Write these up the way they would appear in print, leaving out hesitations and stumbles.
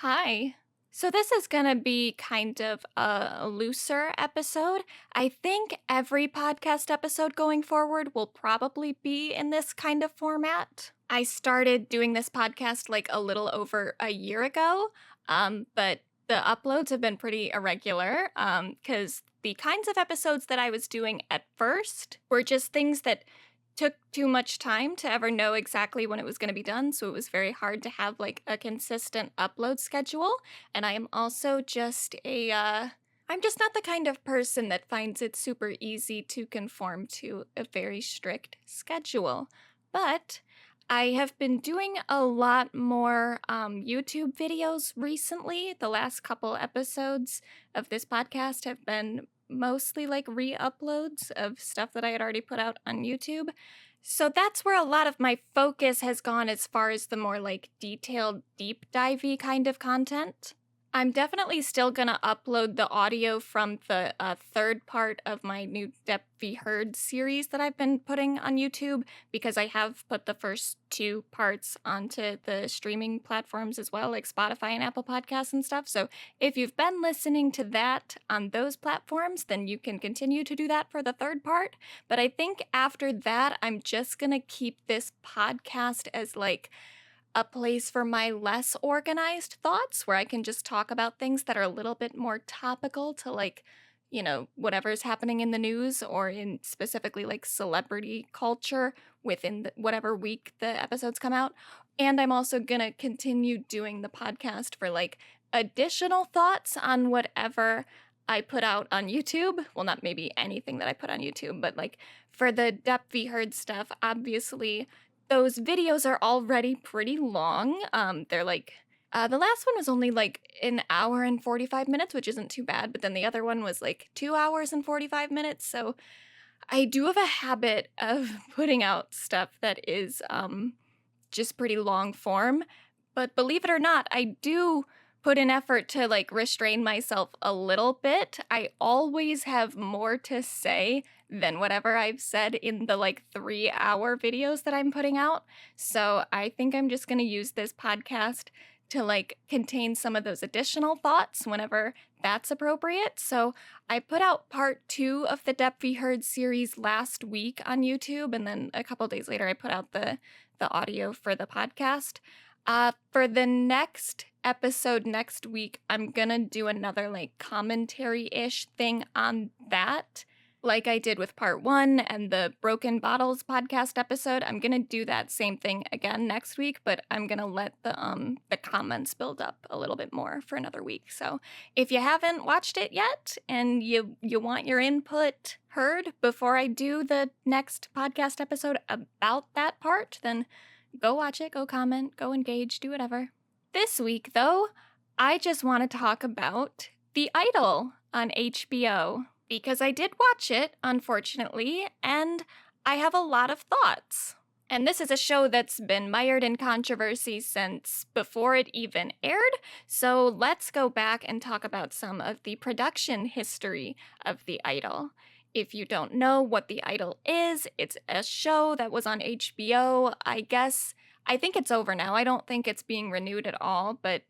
Hi. So, this is going to be kind of a looser episode. I think every podcast episode going forward will probably be in this kind of format. I started doing this podcast like a little over a year ago, but the uploads have been pretty irregular because the kinds of episodes that I was doing at first were just things that took too much time to ever know exactly when it was going to be done, so it was very hard to have like a consistent upload schedule. And I am also just I'm just not the kind of person that finds it super easy to conform to a very strict schedule. But I have been doing a lot more YouTube videos recently. The last couple episodes of this podcast have been mostly like re-uploads of stuff that I had already put out on YouTube. So that's where a lot of my focus has gone as far as the more like detailed, deep divey kind of content. I'm definitely still gonna upload the audio from the third part of my new Depth v. Heard series that I've been putting on YouTube because I have put the first two parts onto the streaming platforms as well, like Spotify and Apple Podcasts and stuff. So if you've been listening to that on those platforms, then you can continue to do that for the third part. But I think after that, I'm just gonna keep this podcast as like a place for my less organized thoughts where I can just talk about things that are a little bit more topical to like, whatever's happening in the news or in specifically like celebrity culture within whatever week the episodes come out. And I'm also going to continue doing the podcast for like additional thoughts on whatever I put out on YouTube. Well, not maybe anything that I put on YouTube, but like for the Depth v. Heard stuff, obviously those videos are already pretty long. They're like, the last one was only like an hour and 45 minutes, which isn't too bad. But then the other one was like 2 hours and 45 minutes. So I do have a habit of putting out stuff that is just pretty long form. But believe it or not, I do put an effort to like restrain myself a little bit. I always have more to say than whatever I've said in the like 3-hour videos that I'm putting out. So I think I'm just going to use this podcast to like contain some of those additional thoughts whenever that's appropriate. So I put out part 2 of the Depth v. Heard series last week on YouTube, and then a couple days later I put out the audio for the podcast. For the next episode next week, I'm gonna do another like commentary-ish thing on that. Like I did with part 1 and the Broken Bottles podcast episode, I'm gonna do that same thing again next week, but I'm gonna let the comments build up a little bit more for another week. So if you haven't watched it yet and you want your input heard before I do the next podcast episode about that part, then go watch it, go comment, go engage, do whatever. This week, though, I just want to talk about The Idol on HBO because I did watch it, unfortunately, and I have a lot of thoughts. And this is a show that's been mired in controversy since before it even aired, so let's go back and talk about some of the production history of The Idol. If you don't know what The Idol is, it's a show that was on HBO. I think it's over now. I don't think it's being renewed at all, but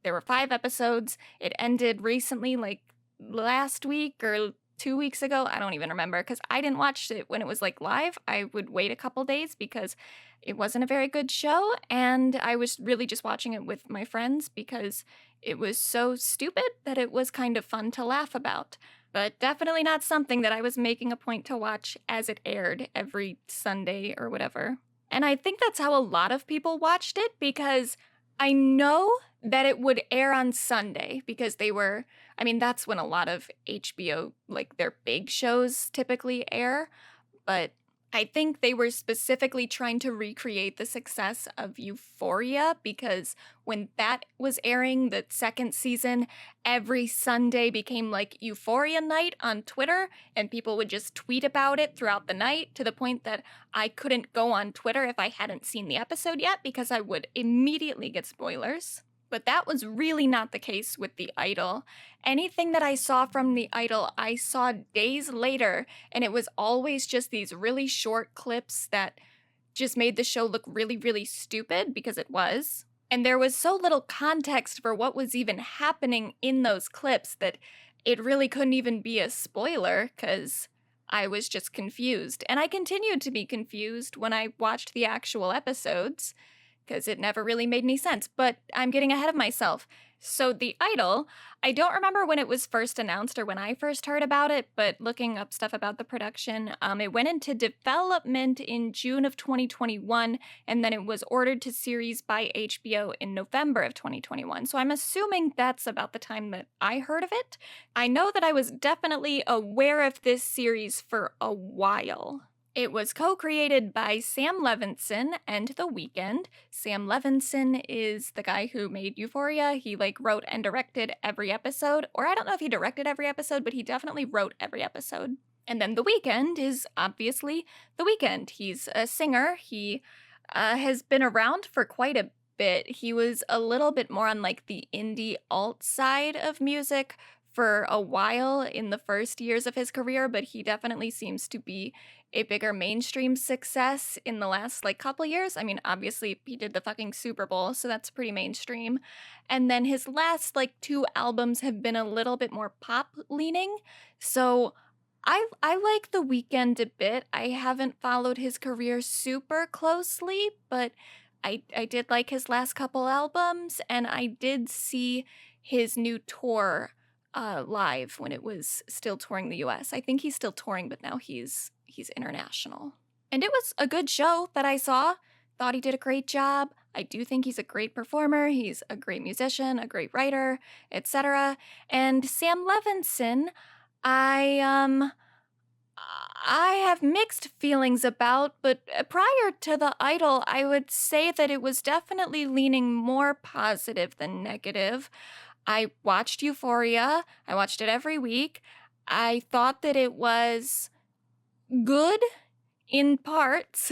there were 5 episodes. It ended recently, like last week or 2 weeks ago. I don't even remember because I didn't watch it when it was like live. I would wait a couple days because it wasn't a very good show, and I was really just watching it with my friends because it was so stupid that it was kind of fun to laugh about. But definitely not something that I was making a point to watch as it aired every Sunday or whatever. And I think that's how a lot of people watched it because I know that it would air on Sunday because that's when a lot of HBO, like their big shows typically air. But I think they were specifically trying to recreate the success of Euphoria because when that was airing, the second season, every Sunday became like Euphoria night on Twitter, and people would just tweet about it throughout the night to the point that I couldn't go on Twitter if I hadn't seen the episode yet because I would immediately get spoilers. But that was really not the case with The Idol. Anything that I saw from The Idol, I saw days later, and it was always just these really short clips that just made the show look really, really stupid, because it was. And there was so little context for what was even happening in those clips that it really couldn't even be a spoiler because I was just confused. And I continued to be confused when I watched the actual episodes because it never really made any sense. But I'm getting ahead of myself. So, The Idol, I don't remember when it was first announced or when I first heard about it, but looking up stuff about the production, it went into development in June of 2021, and then it was ordered to series by HBO in November of 2021. So, I'm assuming that's about the time that I heard of it. I know that I was definitely aware of this series for a while. It was co-created by Sam Levinson and The Weeknd. Sam Levinson is the guy who made Euphoria. He wrote and directed every episode, or I don't know if he directed every episode, but he definitely wrote every episode. And then The Weeknd is obviously The Weeknd. He's a singer. He has been around for quite a bit. He was a little bit more on the indie alt side of music for a while in the first years of his career, but he definitely seems to be a bigger mainstream success in the last couple years. I mean, obviously he did the fucking Super Bowl, so that's pretty mainstream. And then his last two albums have been a little bit more pop leaning. So I like The Weeknd a bit. I haven't followed his career super closely, but I did like his last couple albums, and I did see his new tour live when it was still touring the US. I think he's still touring, but now he's international. And it was a good show that I saw. Thought he did a great job. I do think he's a great performer. He's a great musician, a great writer, etc. And Sam Levinson, I have mixed feelings about, but prior to The Idol, I would say that it was definitely leaning more positive than negative. I watched Euphoria. I watched it every week. I thought that it was good in parts.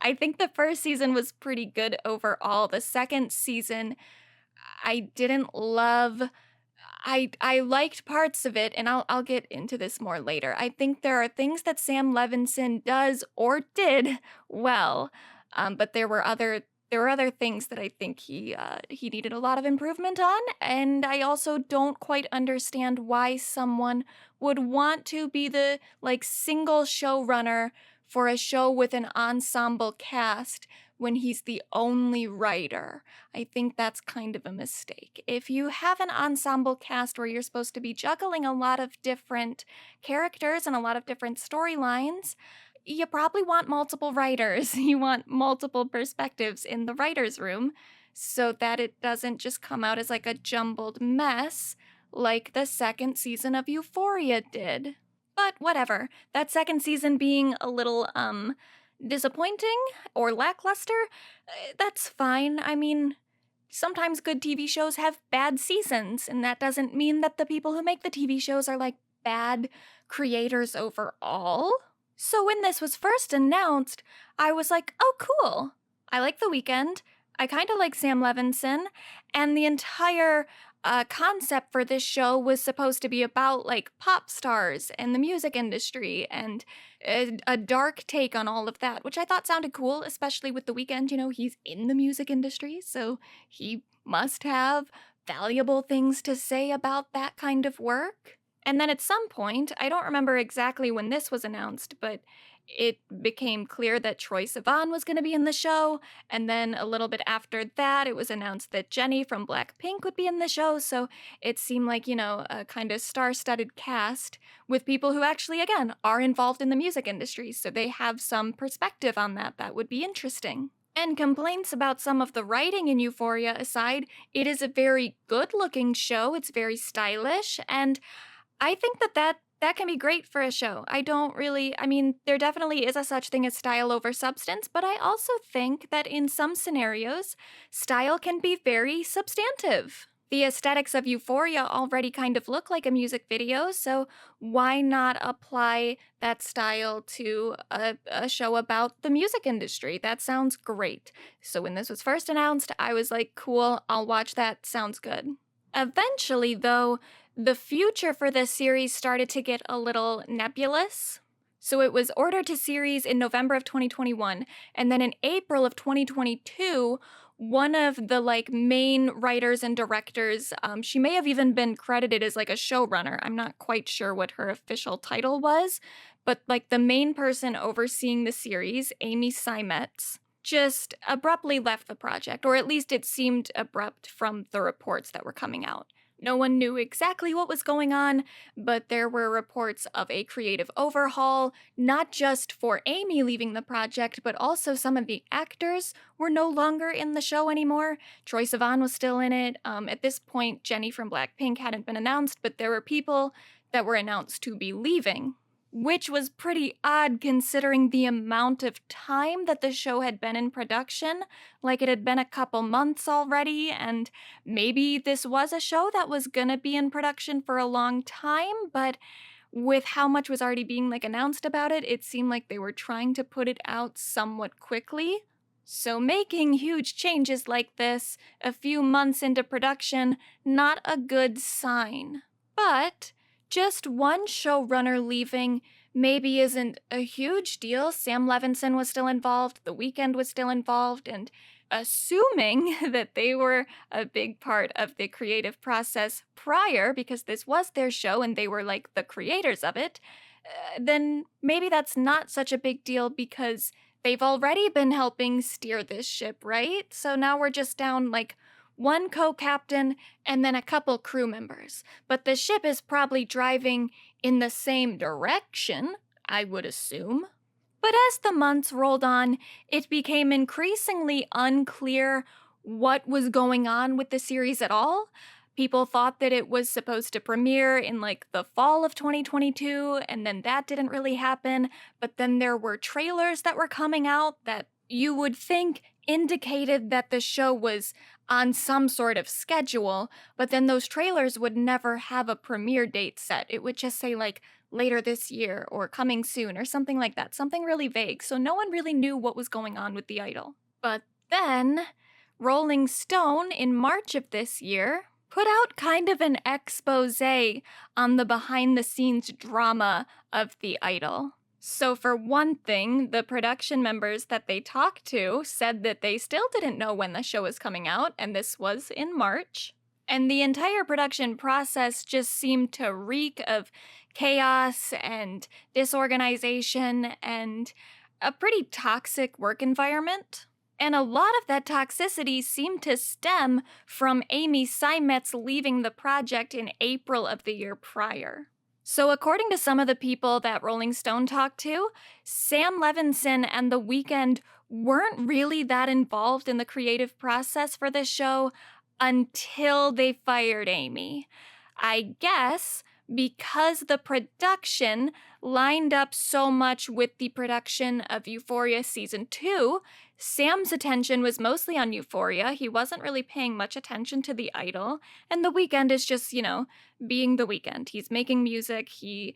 I think the first season was pretty good overall. The second season, I didn't love. I liked parts of it, and I'll get into this more later. I think there are things that Sam Levinson does or did well, but there were other things that I think he needed a lot of improvement on, and I also don't quite understand why someone would want to be the single showrunner for a show with an ensemble cast when he's the only writer. I think that's kind of a mistake. If you have an ensemble cast where you're supposed to be juggling a lot of different characters and a lot of different storylines, you probably want multiple writers. You want multiple perspectives in the writer's room so that it doesn't just come out as a jumbled mess like the second season of Euphoria did. But whatever. That second season being a little, disappointing or lackluster, that's fine. I mean, sometimes good TV shows have bad seasons, and that doesn't mean that the people who make the TV shows are bad creators overall. So when this was first announced, I was like, oh, cool. I like The Weeknd. I kind of like Sam Levinson. And the entire concept for this show was supposed to be about pop stars and the music industry and a dark take on all of that, which I thought sounded cool, especially with The Weeknd. You know, he's in the music industry, so he must have valuable things to say about that kind of work. And then at some point, I don't remember exactly when this was announced, but it became clear that Troye Sivan was going to be in the show. And then a little bit after that, it was announced that Jennie from Blackpink would be in the show. So it seemed like, a kind of star-studded cast with people who actually, again, are involved in the music industry. So they have some perspective on that. That would be interesting. And complaints about some of the writing in Euphoria aside, it is a very good-looking show. It's very stylish, and I think that can be great for a show. There definitely is a such thing as style over substance, but I also think that in some scenarios, style can be very substantive. The aesthetics of Euphoria already kind of look like a music video, so why not apply that style to a show about the music industry? That sounds great. So when this was first announced, I was like, cool, I'll watch that, sounds good. Eventually, though, the future for this series started to get a little nebulous. So it was ordered to series in November of 2021, and then in April of 2022, one of the like main writers and directors. She may have even been credited as like a showrunner. I'm not quite sure what her official title was, but like the main person overseeing the series, Amy Seimetz, just abruptly left the project, or at least it seemed abrupt from the reports that were coming out. No one knew exactly what was going on, but there were reports of a creative overhaul, not just for Amy leaving the project, but also some of the actors were no longer in the show anymore. Troye Sivan was still in it. At this point, Jennie from Blackpink hadn't been announced, but there were people that were announced to be leaving, which was pretty odd considering the amount of time that the show had been in production. Like it had been a couple months already, and maybe this was a show that was gonna be in production for a long time, but with how much was already being like announced about it, it seemed like they were trying to put it out somewhat quickly. So making huge changes like this a few months into production, not a good sign. But just one showrunner leaving maybe isn't a huge deal. Sam Levinson was still involved, The Weeknd was still involved, and assuming that they were a big part of the creative process prior, because this was their show and they were like the creators of it, then maybe that's not such a big deal because they've already been helping steer this ship, right? So now we're just down like one co-captain and then a couple crew members. But the ship is probably driving in the same direction, I would assume. But as the months rolled on, it became increasingly unclear what was going on with the series at all. People thought that it was supposed to premiere in like the fall of 2022, and then that didn't really happen. But then there were trailers that were coming out that you would think indicated that the show was on some sort of schedule, but then those trailers would never have a premiere date set. It would just say like later this year or coming soon or something like that, something really vague. So no one really knew what was going on with the idol. But then Rolling Stone in March of this year put out kind of an expose on the behind the scenes drama of the idol. So for one thing, the production members that they talked to said that they still didn't know when the show was coming out, and this was in March. And the entire production process just seemed to reek of chaos and disorganization and a pretty toxic work environment. And a lot of that toxicity seemed to stem from Amy Seimetz leaving the project in April of the year prior. So according to some of the people that Rolling Stone talked to, Sam Levinson and The Weeknd weren't really that involved in the creative process for this show until they fired Amy. I guess because the production lined up so much with the production of Euphoria Season 2, Sam's attention was mostly on Euphoria. He wasn't really paying much attention to The Idol, and The Weeknd is just, being The Weeknd. He's making music. He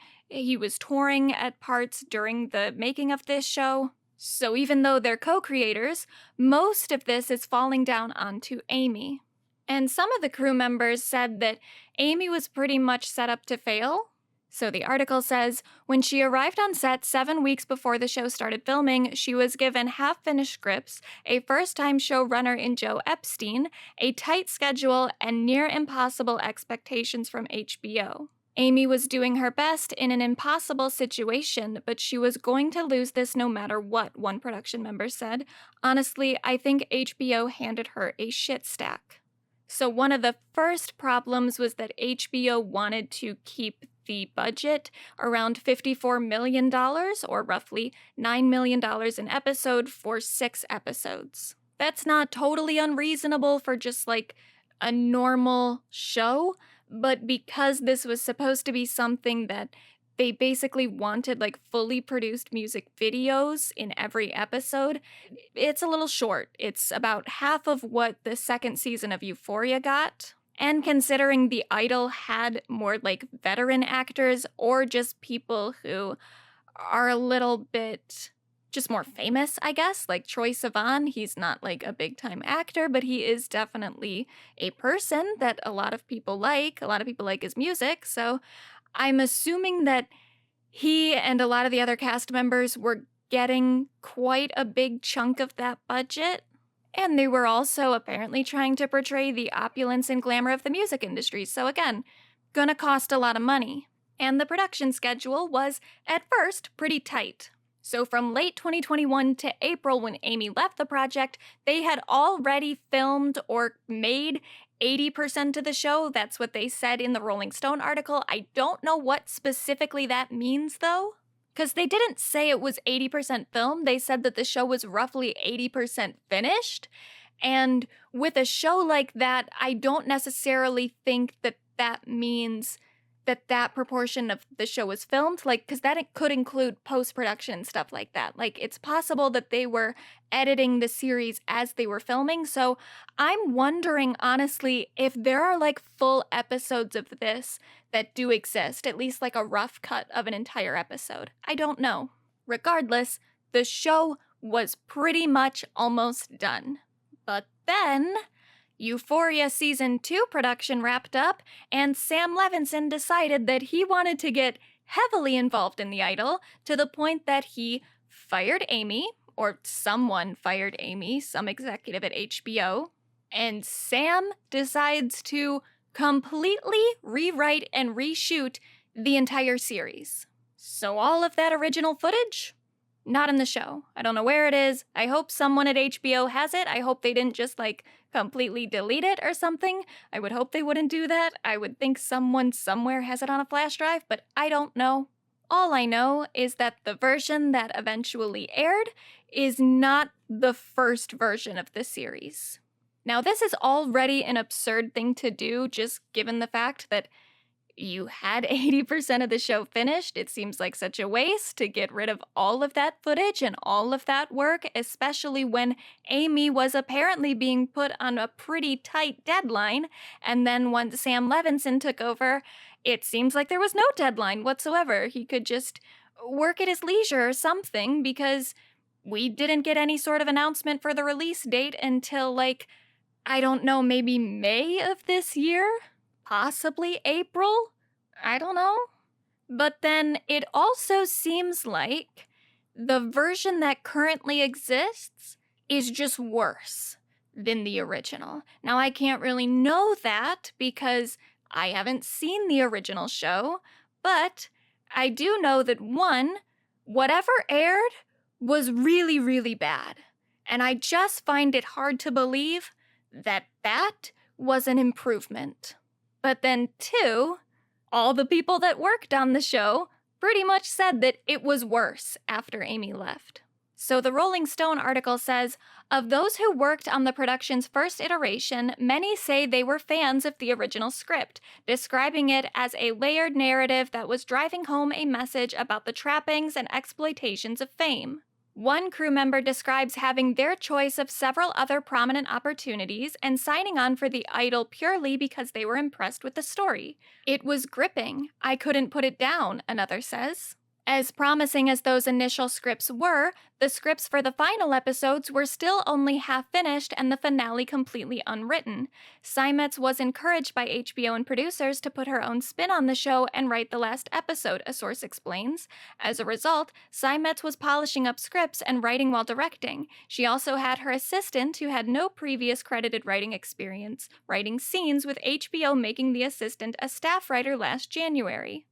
was touring at parts during the making of this show. So even though they're co-creators, most of this is falling down onto Amy. And some of the crew members said that Amy was pretty much set up to fail. So the article says, when she arrived on set 7 weeks before the show started filming, she was given half-finished scripts, a first-time showrunner in Joe Epstein, a tight schedule, and near-impossible expectations from HBO. Amy was doing her best in an impossible situation, but she was going to lose this no matter what, one production member said. Honestly, I think HBO handed her a shit stack. So one of the first problems was that HBO wanted to keep the budget around $54 million, or roughly $9 million an episode for 6 episodes. That's not totally unreasonable for just like a normal show, but because this was supposed to be something that they basically wanted like fully produced music videos in every episode, it's a little short. It's about half of what the second season of Euphoria got. And considering The Idol had more like veteran actors or just people who are a little bit just more famous, I guess, like Troye Sivan, he's not like a big time actor, but he is definitely a person that a lot of people like. A lot of people like his music. So I'm assuming that he and a lot of the other cast members were getting quite a big chunk of that budget. And they were also apparently trying to portray the opulence and glamour of the music industry. So again, gonna cost a lot of money. And the production schedule was, at first, pretty tight. So from late 2021 to April, when Amy left the project, they had already filmed or made 80% of the show. That's what they said in the Rolling Stone article. I don't know what specifically that means, though, because they didn't say it was 80% filmed. They said that the show was roughly 80% finished. And with a show like that, I don't necessarily think that that means that that proportion of the show was filmed, like, because that it could include post-production stuff like that. Like, it's possible that they were editing the series as they were filming. So I'm wondering, honestly, if there are like full episodes of this that do exist, at least like a rough cut of an entire episode. I don't know. Regardless, the show was pretty much almost done. But then Euphoria Season 2 production wrapped up, and Sam Levinson decided that he wanted to get heavily involved in The Idol to the point that he fired Amy, or someone fired Amy, some executive at HBO, and Sam decides to completely rewrite and reshoot the entire series. So all of that original footage, not in the show. I don't know where it is. I hope someone at HBO has it. I hope they didn't just like completely delete it or something. I would hope they wouldn't do that. I would think someone somewhere has it on a flash drive, but I don't know. All I know is that the version that eventually aired is not the first version of the series. Now, this is already an absurd thing to do, just given the fact that you had 80% of the show finished. It seems like such a waste to get rid of all of that footage and all of that work, especially when Amy was apparently being put on a pretty tight deadline. And then once Sam Levinson took over, it seems like there was no deadline whatsoever. He could just work at his leisure or something, because we didn't get any sort of announcement for the release date until, like, I don't know, maybe May of this year? Possibly April? I don't know. But then it also seems like the version that currently exists is just worse than the original. Now, I can't really know that because I haven't seen the original show, but I do know that one, whatever aired was really, really bad. And I just find it hard to believe that that was an improvement. But then two, all the people that worked on the show pretty much said that it was worse after Amy left. So the Rolling Stone article says, of those who worked on the production's first iteration, many say they were fans of the original script, describing it as a layered narrative that was driving home a message about the trappings and exploitations of fame. One crew member describes having their choice of several other prominent opportunities and signing on for The Idol purely because they were impressed with the story. It was gripping. I couldn't put it down, another says. As promising as those initial scripts were, the scripts for the final episodes were still only half finished and the finale completely unwritten. Seimetz was encouraged by HBO and producers to put her own spin on the show and write the last episode, a source explains. As a result, Seimetz was polishing up scripts and writing while directing. She also had her assistant, who had no previous credited writing experience, writing scenes, with HBO making the assistant a staff writer last January.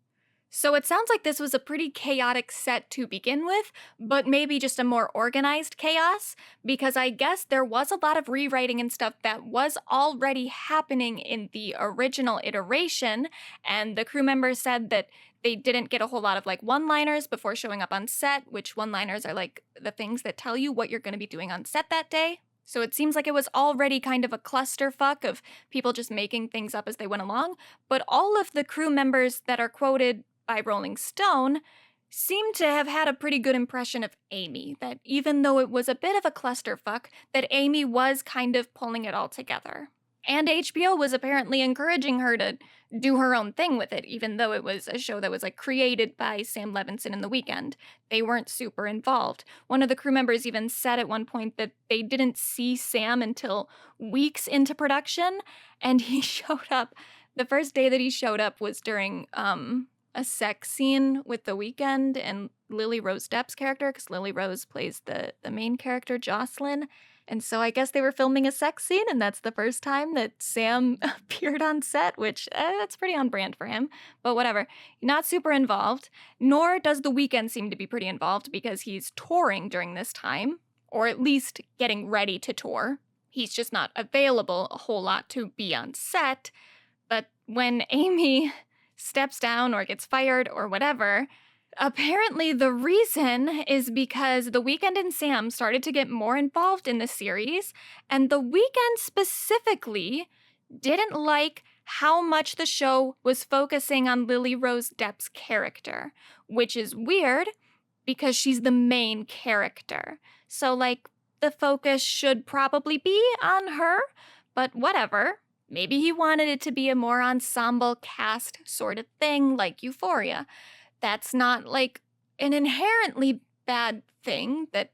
So it sounds like this was a pretty chaotic set to begin with, but maybe just a more organized chaos, because I guess there was a lot of rewriting and stuff that was already happening in the original iteration, and the crew members said that they didn't get a whole lot of like one-liners before showing up on set, which one-liners are like the things that tell you what you're going to be doing on set that day. So it seems like it was already kind of a clusterfuck of people just making things up as they went along, but all of the crew members that are quoted by Rolling Stone seemed to have had a pretty good impression of Amy, that even though it was a bit of a clusterfuck, that Amy was kind of pulling it all together. And HBO was apparently encouraging her to do her own thing with it, even though it was a show that was like created by Sam Levinson in The Weeknd. They weren't super involved. One of the crew members even said at one point that they didn't see Sam until weeks into production, and he showed up. The first day that he showed up was during a sex scene with The Weeknd and Lily Rose Depp's character, because Lily Rose plays the main character, Jocelyn. And so I guess they were filming a sex scene, and that's the first time that Sam appeared on set, which that's pretty on brand for him. But whatever. Not super involved, nor does The Weeknd seem to be pretty involved because he's touring during this time, or at least getting ready to tour. He's just not available a whole lot to be on set. But when Amy steps down or gets fired or whatever, apparently the reason is because The Weeknd and Sam started to get more involved in the series, and The Weeknd specifically didn't like how much the show was focusing on Lily Rose Depp's character, which is weird because she's the main character. So, like, the focus should probably be on her, but whatever. Maybe he wanted it to be a more ensemble cast sort of thing, like Euphoria. That's not, like, an inherently bad thing that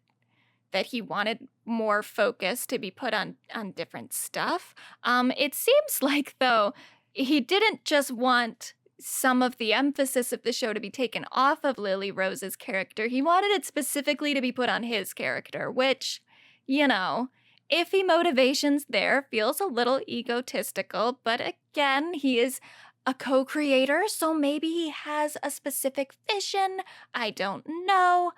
he wanted more focus to be put on different stuff. It seems like, though, he didn't just want some of the emphasis of the show to be taken off of Lily Rose's character. He wanted it specifically to be put on his character, which, you know, iffy motivations there, feels a little egotistical, but again, he is a co-creator, so maybe he has a specific vision. I don't know.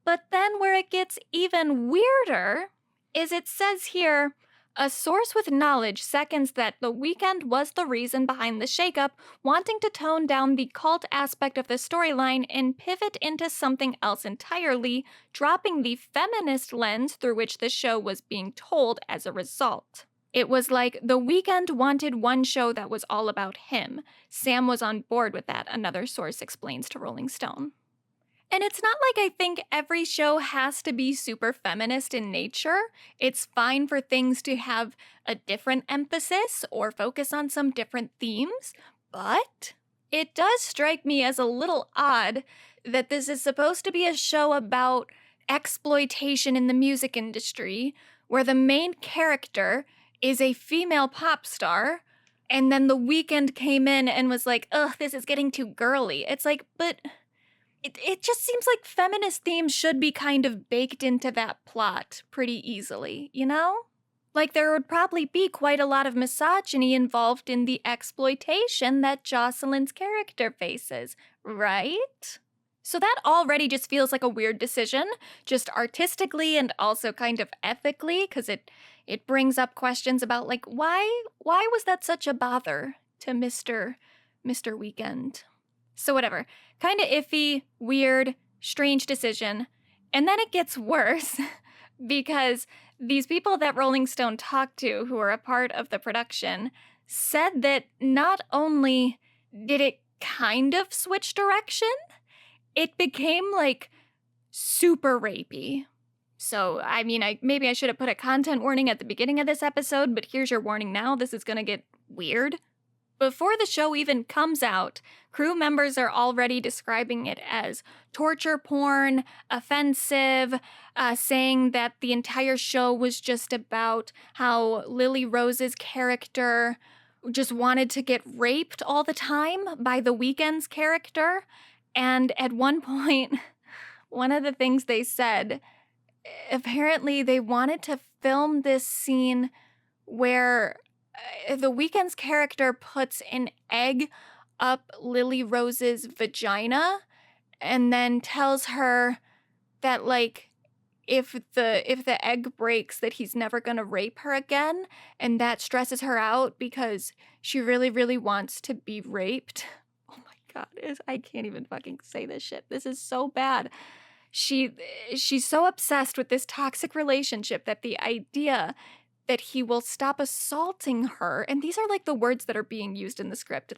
But then where it gets even weirder is it says here, a source with knowledge seconds that The Weeknd was the reason behind the shakeup, wanting to tone down the cult aspect of the storyline and pivot into something else entirely, dropping the feminist lens through which the show was being told as a result. It was like The Weeknd wanted one show that was all about him. Sam was on board with that, another source explains to Rolling Stone. And it's not like I think every show has to be super feminist in nature. It's fine for things to have a different emphasis or focus on some different themes, but it does strike me as a little odd that this is supposed to be a show about exploitation in the music industry, where the main character is a female pop star, and then The Weeknd came in and was like, ugh, this is getting too girly. It's like, but it just seems like feminist themes should be kind of baked into that plot pretty easily, you know? Like, there would probably be quite a lot of misogyny involved in the exploitation that Jocelyn's character faces, right? So that already just feels like a weird decision, just artistically and also kind of ethically, because it brings up questions about, like, why was that such a bother to Mr. Weeknd? So whatever, kind of iffy, weird, strange decision. And then it gets worse because these people that Rolling Stone talked to who are a part of the production said that not only did it kind of switch direction, it became like super rapey. So, I mean, maybe I should have put a content warning at the beginning of this episode, but here's your warning now. This is going to get weird. Before the show even comes out, crew members are already describing it as torture porn, offensive, saying that the entire show was just about how Lily Rose's character just wanted to get raped all the time by The Weeknd's character. And at one point, one of the things they said, apparently they wanted to film this scene where The Weeknd's character puts an egg up Lily Rose's vagina and then tells her that, like, if the egg breaks, that he's never going to rape her again, and that stresses her out because she really, really wants to be raped. Oh my God, I can't even fucking say this shit. This is so bad. She's so obsessed with this toxic relationship that the idea that he will stop assaulting her, and these are like the words that are being used in the script,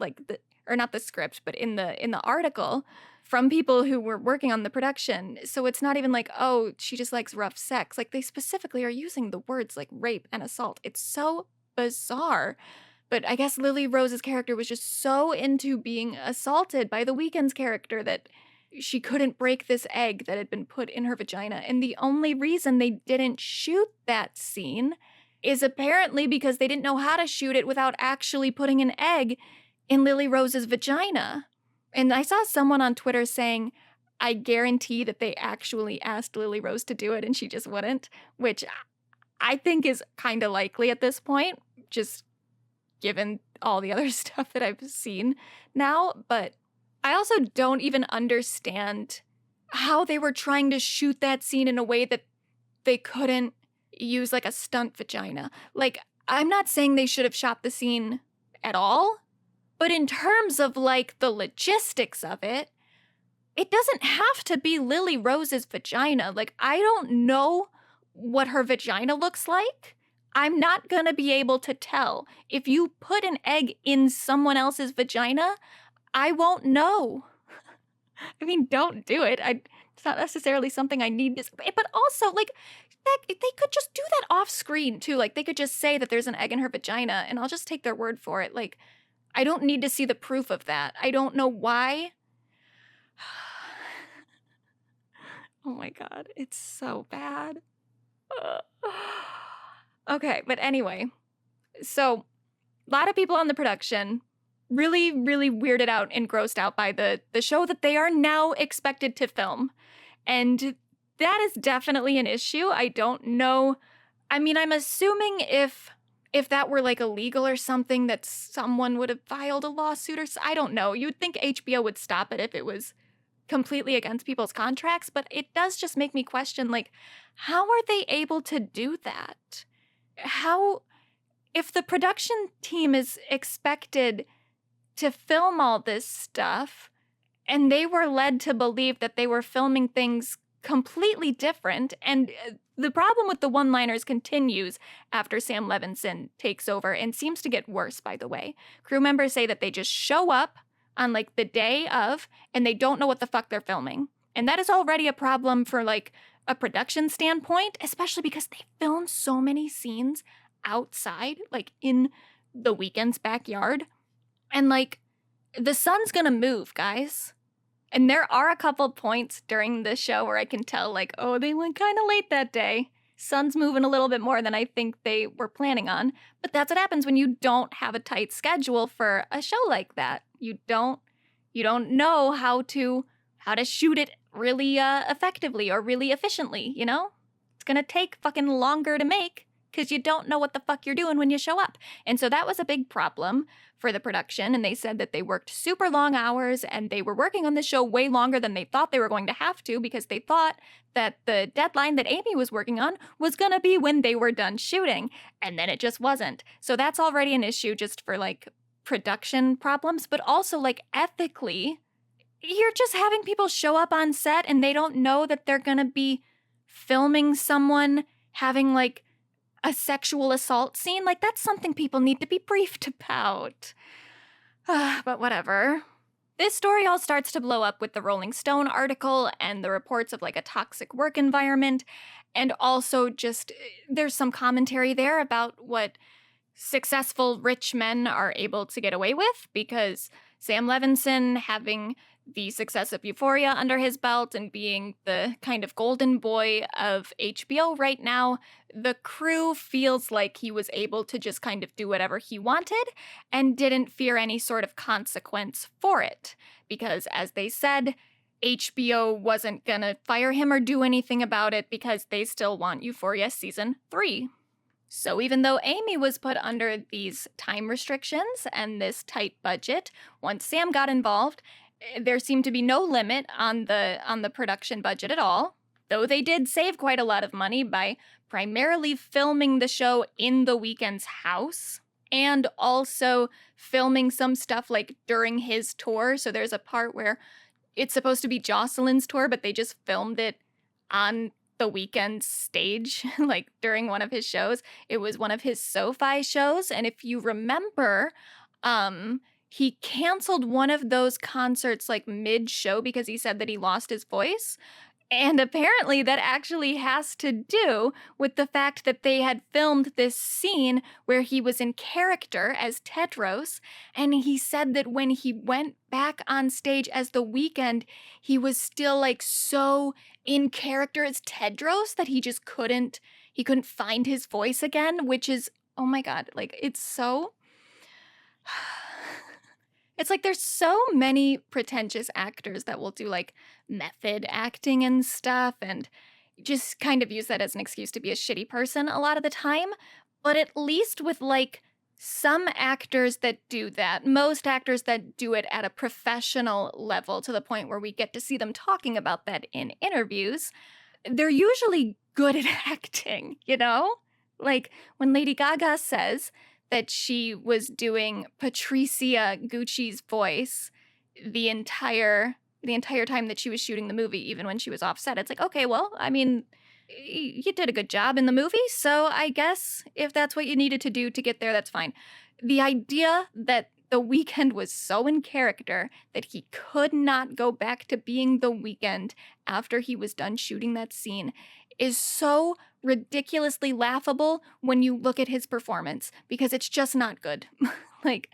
or not the script, but in the article from people who were working on the production. So it's not even like, oh, she just likes rough sex. Like, they specifically are using the words like rape and assault. It's so bizarre. But I guess Lily Rose's character was just so into being assaulted by The Weeknd's character that she couldn't break this egg that had been put in her vagina. And the only reason they didn't shoot that scene is apparently because they didn't know how to shoot it without actually putting an egg in Lily Rose's vagina. And I saw someone on Twitter saying, I guarantee that they actually asked Lily Rose to do it and she just wouldn't, which I think is kind of likely at this point, just given all the other stuff that I've seen now. But I also don't even understand how they were trying to shoot that scene in a way that they couldn't use like a stunt vagina. Like, I'm not saying they should have shot the scene at all, but in terms of like the logistics of it, it doesn't have to be Lily Rose's vagina. Like, I don't know what her vagina looks like. I'm not gonna be able to tell. If you put an egg in someone else's vagina, I won't know. I mean, don't do it. It's not necessarily something I need to, but also, like, they could just do that off screen too. Like, they could just say that there's an egg in her vagina, and I'll just take their word for it. Like, I don't need to see the proof of that. I don't know why. Oh my God, it's so bad. Okay, but anyway, so a lot of people on the production really, really weirded out and grossed out by the show that they are now expected to film. And that is definitely an issue. I don't know. I mean, I'm assuming if that were like illegal or something, that someone would have filed a lawsuit or I don't know. You'd think HBO would stop it if it was completely against people's contracts, but it does just make me question, like, how are they able to do that? How, if the production team is expected to film all this stuff, and they were led to believe that they were filming things completely different, and the problem with the one-liners continues after Sam Levinson takes over and seems to get worse, by the way. Crew members say that they just show up on like the day of, and they don't know what the fuck they're filming. And that is already a problem for like a production standpoint, especially because they film so many scenes outside, like in the Weeknd's backyard. And like, the sun's gonna move, guys. And there are a couple points during the show where I can tell, like, oh, they went kind of late that day. Sun's moving a little bit more than I think they were planning on. But that's what happens when you don't have a tight schedule for a show like that. You don't know how to shoot it really effectively or really efficiently, you know? It's gonna take fucking longer to make because you don't know what the fuck you're doing when you show up. And so that was a big problem for the production, and they said that they worked super long hours and they were working on this show way longer than they thought they were going to have to because they thought that the deadline that Amy was working on was going to be when they were done shooting, and then it just wasn't. So that's already an issue just for like production problems, but also like ethically, you're just having people show up on set and they don't know that they're going to be filming someone having like a sexual assault scene. Like, that's something people need to be briefed about. But whatever. This story all starts to blow up with the Rolling Stone article and the reports of like a toxic work environment. And also just, there's some commentary there about what successful rich men are able to get away with, because Sam Levinson, having the success of Euphoria under his belt and being the kind of golden boy of HBO right now, the crew feels like he was able to just kind of do whatever he wanted and didn't fear any sort of consequence for it. Because, as they said, HBO wasn't gonna fire him or do anything about it because they still want Euphoria Season 3. So even though Amy was put under these time restrictions and this tight budget, once Sam got involved, there seemed to be no limit on the production budget at all, though they did save quite a lot of money by primarily filming the show in the Weeknd's house and also filming some stuff like during his tour. So there's a part where it's supposed to be Jocelyn's tour, but they just filmed it on the Weeknd's stage, like during one of his shows. It was one of his SoFi shows, and if you remember, he canceled one of those concerts like mid-show because he said that he lost his voice. And apparently that actually has to do with the fact that they had filmed this scene where he was in character as Tedros, and he said that when he went back on stage as The Weeknd, he was still like so in character as Tedros that he just couldn't find his voice again, which is, oh my God, like it's so... It's like there's so many pretentious actors that will do like method acting and stuff, and just kind of use that as an excuse to be a shitty person a lot of the time. But at least with like some actors that do that, most actors that do it at a professional level to the point where we get to see them talking about that in interviews, they're usually good at acting, you know? Like when Lady Gaga says that she was doing Patricia Gucci's voice the entire time that she was shooting the movie, even when she was offset. It's like, okay, well, I mean, you did a good job in the movie, so I guess if that's what you needed to do to get there, that's fine. The idea that The Weeknd was so in character that he could not go back to being The Weeknd after he was done shooting that scene is so ridiculously laughable when you look at his performance, because it's just not good. Like,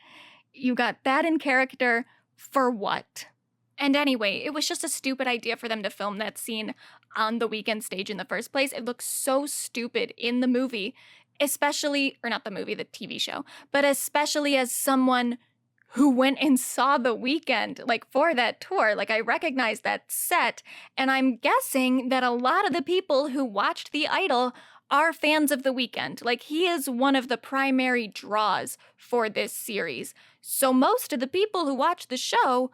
you got that in character for what? And anyway, it was just a stupid idea for them to film that scene on the Weeknd stage in the first place. It looks so stupid in the movie, especially, or not the movie, the TV show, but especially as someone who went and saw The Weeknd, like, for that tour. Like, I recognize that set, and I'm guessing that a lot of the people who watched The Idol are fans of The Weeknd. Like, he is one of the primary draws for this series. So most of the people who watch the show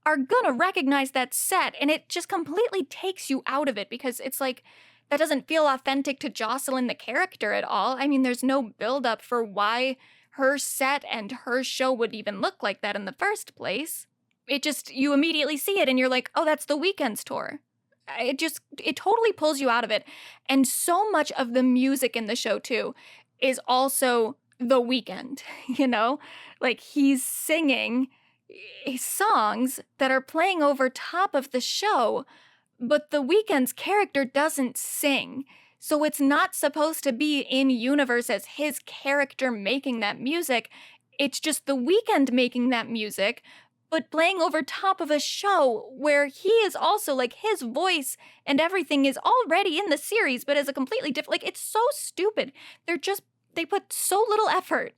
are gonna recognize that set, and it just completely takes you out of it because it's like, that doesn't feel authentic to Jocelyn the character at all. I mean, there's no buildup for why her set and her show would even look like that in the first place. It just, you immediately see it and you're like, oh, that's The Weeknd's tour. It totally pulls you out of it. And so much of the music in the show, too, is also The Weeknd, you know? Like, he's singing songs that are playing over top of the show, but The Weeknd's character doesn't sing. So it's not supposed to be in universe as his character making that music. It's just The Weeknd making that music, but playing over top of a show where he is also, like, his voice and everything is already in the series, but as a completely different, like, it's so stupid. They put so little effort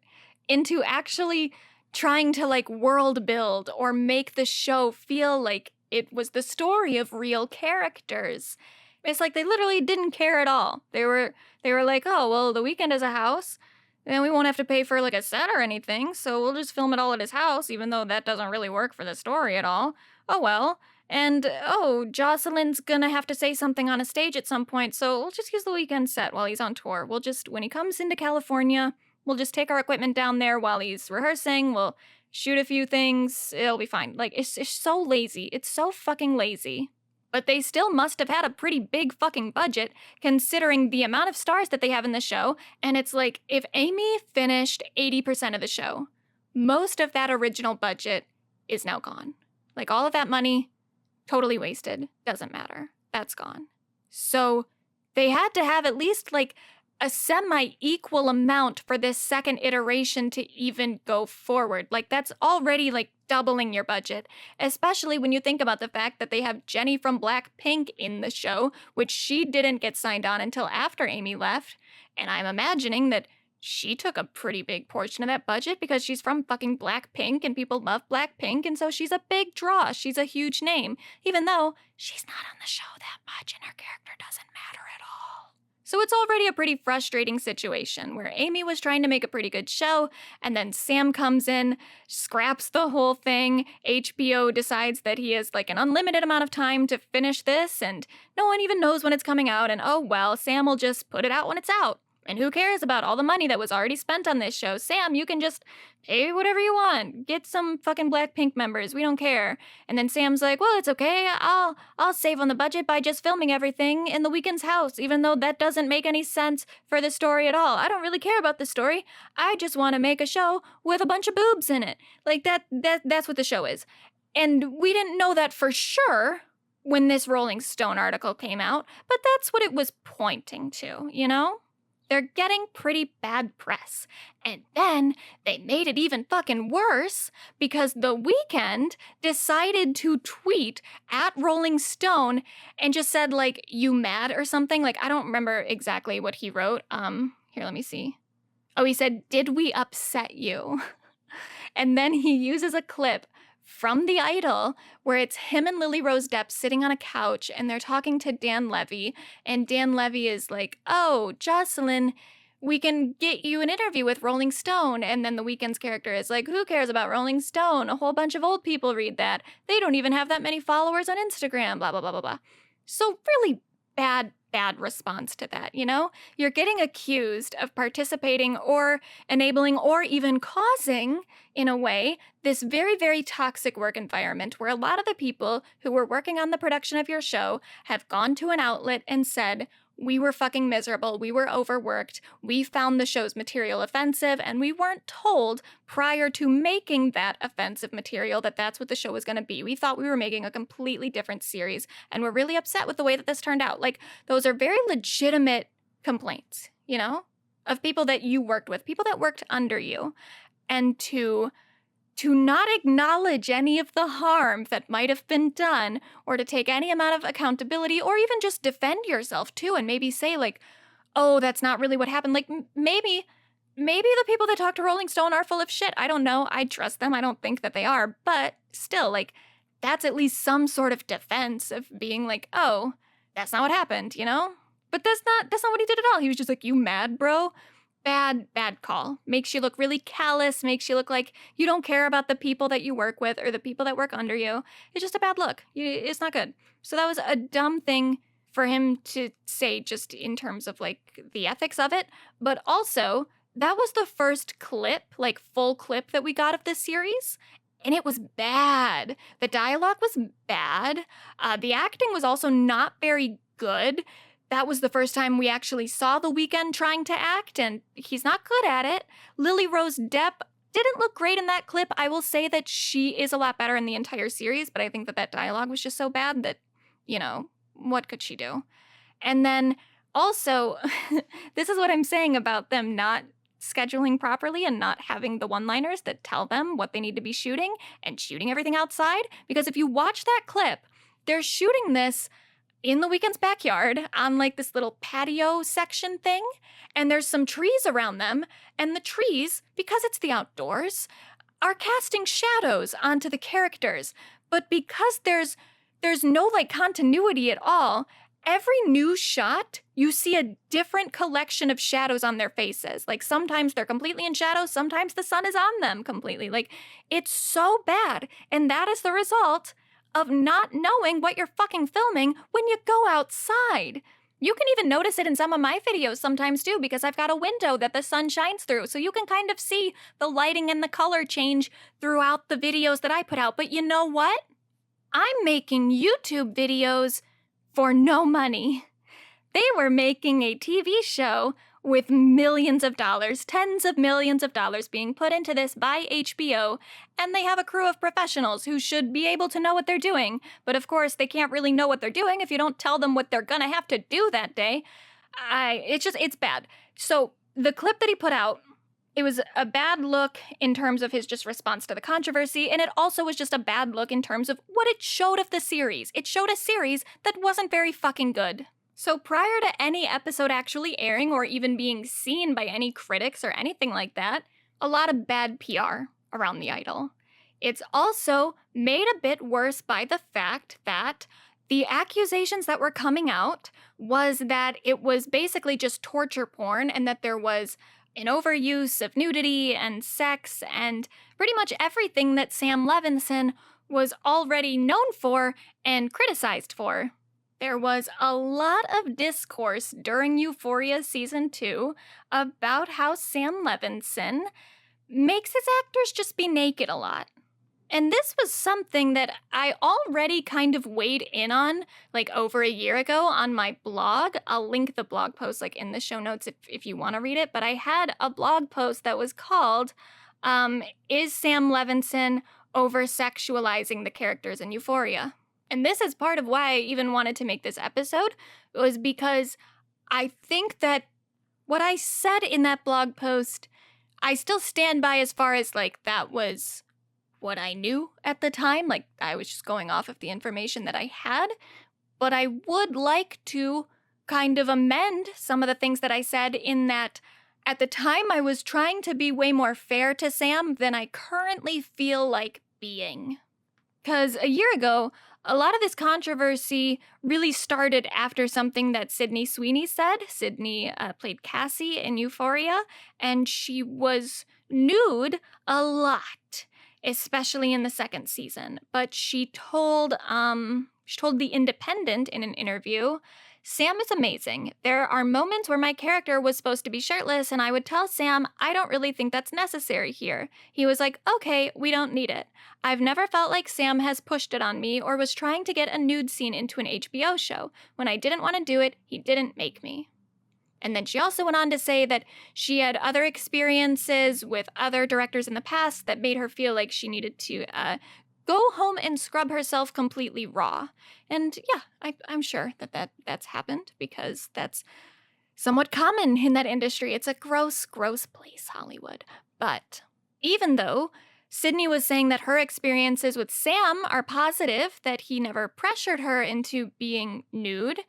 into actually trying to, like, world build or make the show feel like it was the story of real characters. It's like they literally didn't care at all. They were like, oh, well, The Weeknd has a house, and we won't have to pay for, like, a set or anything, so we'll just film it all at his house, even though that doesn't really work for the story at all. Oh, well. And, oh, Jocelyn's gonna have to say something on a stage at some point, so we'll just use The Weeknd set while he's on tour. We'll just, when he comes into California, we'll just take our equipment down there while he's rehearsing, we'll shoot a few things, it'll be fine. Like, it's so lazy. It's so fucking lazy. But they still must have had a pretty big fucking budget, considering the amount of stars that they have in the show. And it's like, if Amy finished 80% of the show, most of that original budget is now gone. Like, all of that money, totally wasted. Doesn't matter. That's gone. So they had to have at least, like, a semi-equal amount for this second iteration to even go forward. Like, that's already, like, doubling your budget, especially when you think about the fact that they have Jenny from Blackpink in the show, which she didn't get signed on until after Amy left, and I'm imagining that she took a pretty big portion of that budget because she's from fucking Blackpink and people love Blackpink, and so she's a big draw. She's a huge name, even though she's not on the show that much and her character doesn't matter at all. So it's already a pretty frustrating situation where Amy was trying to make a pretty good show, and then Sam comes in, scraps the whole thing. HBO decides that he has like an unlimited amount of time to finish this, and no one even knows when it's coming out, and oh well, Sam will just put it out when it's out. And who cares about all the money that was already spent on this show? Sam, you can just pay whatever you want. Get some fucking Blackpink members. We don't care. And then Sam's like, well, it's okay. I'll save on the budget by just filming everything in The Weeknd's house, even though that doesn't make any sense for the story at all. I don't really care about the story. I just want to make a show with a bunch of boobs in it. Like, that's what the show is. And we didn't know that for sure when this Rolling Stone article came out, but that's what it was pointing to, you know? They're getting pretty bad press. And then they made it even fucking worse because The Weeknd decided to tweet at Rolling Stone and just said, like, you mad or something? Like, I don't remember exactly what he wrote. Here, let me see. Oh, he said, did we upset you? And then he uses a clip from The Idol, where it's him and Lily Rose Depp sitting on a couch and they're talking to Dan Levy. And Dan Levy is like, oh, Jocelyn, we can get you an interview with Rolling Stone. And then The Weeknd's character is like, who cares about Rolling Stone? A whole bunch of old people read that. They don't even have that many followers on Instagram, blah, blah, blah, blah, blah. So really bad response to that, you know? You're getting accused of participating or enabling or even causing, in a way, this very, very toxic work environment where a lot of the people who were working on the production of your show have gone to an outlet and said, we were fucking miserable, we were overworked, we found the show's material offensive, and we weren't told prior to making that offensive material that that's what the show was going to be. We thought we were making a completely different series, and we're really upset with the way that this turned out. Like, those are very legitimate complaints, you know, of people that you worked with, people that worked under you. And to not acknowledge any of the harm that might have been done, or to take any amount of accountability, or even just defend yourself too, and maybe say like, oh, that's not really what happened. Like maybe the people that talk to Rolling Stone are full of shit. I don't know. I trust them. I don't think that they are. But still, like, that's at least some sort of defense of being like, oh, that's not what happened, you know? But that's not what he did at all. He was just like, you mad, bro? Bad call. Makes you look really callous, makes you look like you don't care about the people that you work with or the people that work under you. It's just a bad look. It's not good. So that was a dumb thing for him to say just in terms of like the ethics of it. But also, that was the first clip, like full clip that we got of this series. And it was bad. The dialogue was bad. The acting was also not very good. That was the first time we actually saw The Weeknd trying to act, and he's not good at it. Lily Rose Depp didn't look great in that clip. I will say that she is a lot better in the entire series, but I think that dialogue was just so bad that, you know, what could she do? And then also, this is what I'm saying about them not scheduling properly and not having the one-liners that tell them what they need to be shooting and shooting everything outside. Because if you watch that clip, they're shooting this in The Weeknd's backyard on like this little patio section thing, and there's some trees around them, and the trees, because it's the outdoors, are casting shadows onto the characters. But because there's no like continuity at all, every new shot, you see a different collection of shadows on their faces. Like sometimes they're completely in shadow, sometimes the sun is on them completely. Like it's so bad, and that is the result of not knowing what you're fucking filming when you go outside. You can even notice it in some of my videos sometimes too, because I've got a window that the sun shines through, so you can kind of see the lighting and the color change throughout the videos that I put out. But you know what? I'm making YouTube videos for no money. They were making a TV show with millions of dollars, tens of millions of dollars being put into this by HBO, and they have a crew of professionals who should be able to know what they're doing. But of course, they can't really know what they're doing if you don't tell them what they're gonna have to do that day. It's bad. So the clip that he put out, it was a bad look in terms of his just response to the controversy, and it also was just a bad look in terms of what it showed of the series. It showed a series that wasn't very fucking good. So prior to any episode actually airing or even being seen by any critics or anything like that, a lot of bad PR around The Idol. It's also made a bit worse by the fact that the accusations that were coming out was that it was basically just torture porn and that there was an overuse of nudity and sex and pretty much everything that Sam Levinson was already known for and criticized for. There was a lot of discourse during Euphoria Season 2 about how Sam Levinson makes his actors just be naked a lot. And this was something that I already kind of weighed in on like over a year ago on my blog. I'll link the blog post like in the show notes if you want to read it. But I had a blog post that was called, Is Sam Levinson Oversexualizing the Characters in Euphoria? And this is part of why I even wanted to make this episode, was because I think that what I said in that blog post, I still stand by as far as like that was what I knew at the time. Like I was just going off of the information that I had, but I would like to kind of amend some of the things that I said in that at the time I was trying to be way more fair to Sam than I currently feel like being. Because a year ago, a lot of this controversy really started after something that Sydney Sweeney said. Sydney played Cassie in Euphoria, and she was nude a lot, especially in the second season. But she told The Independent in an interview, Sam is amazing. There are moments where my character was supposed to be shirtless, and I would tell Sam, I don't really think that's necessary here. He was like, okay, we don't need it. I've never felt like Sam has pushed it on me or was trying to get a nude scene into an HBO show. When I didn't want to do it, he didn't make me. And then she also went on to say that she had other experiences with other directors in the past that made her feel like she needed to go home and scrub herself completely raw. And yeah, I'm sure that's happened because that's somewhat common in that industry. It's a gross, gross place, Hollywood. But even though Sydney was saying that her experiences with Sam are positive, that he never pressured her into being nude,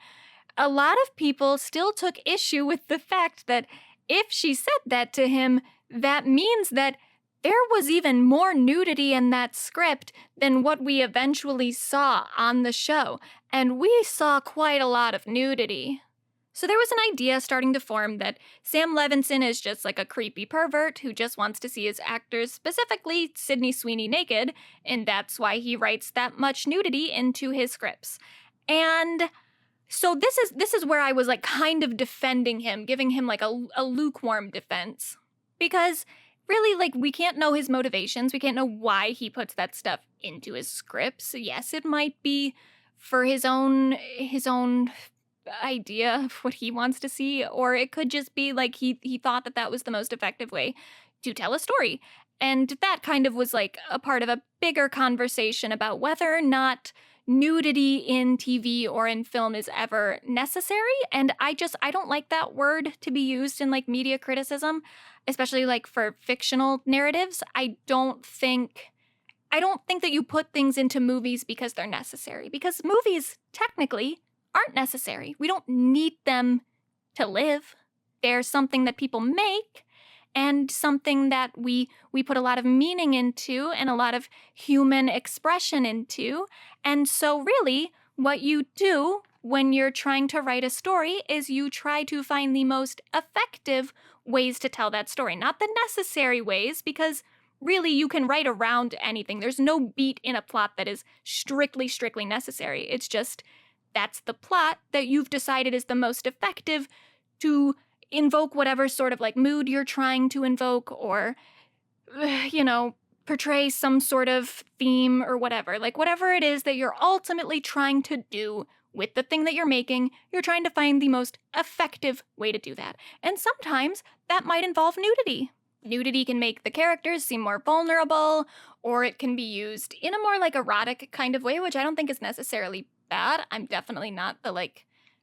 a lot of people still took issue with the fact that if she said that to him, that means that there was even more nudity in that script than what we eventually saw on the show. And we saw quite a lot of nudity. So there was an idea starting to form that Sam Levinson is just like a creepy pervert who just wants to see his actors, specifically Sydney Sweeney, naked, and that's why he writes that much nudity into his scripts. And so this is where I was like kind of defending him, giving him like a lukewarm defense. Because really, like, we can't know his motivations. We can't know why he puts that stuff into his scripts. Yes, it might be for his own idea of what he wants to see, or it could just be like he thought that was the most effective way to tell a story. And that kind of was like a part of a bigger conversation about whether or not nudity in TV or in film is ever necessary. And I don't like that word to be used in like media criticism, especially like for fictional narratives. I don't think that you put things into movies because they're necessary, because movies technically aren't necessary. We don't need them to live. They're something that people make and something that we put a lot of meaning into and a lot of human expression into. And so really, what you do when you're trying to write a story is you try to find the most effective ways to tell that story, not the necessary ways, because really you can write around anything. There's no beat in a plot that is strictly necessary. It's just that's the plot that you've decided is the most effective to invoke whatever sort of like mood you're trying to invoke, or, portray some sort of theme or whatever. Like whatever it is that you're ultimately trying to do with the thing that you're making, you're trying to find the most effective way to do that. And sometimes that might involve nudity. Nudity can make the characters seem more vulnerable, or it can be used in a more like erotic kind of way, which I don't think is necessarily bad. I'm definitely not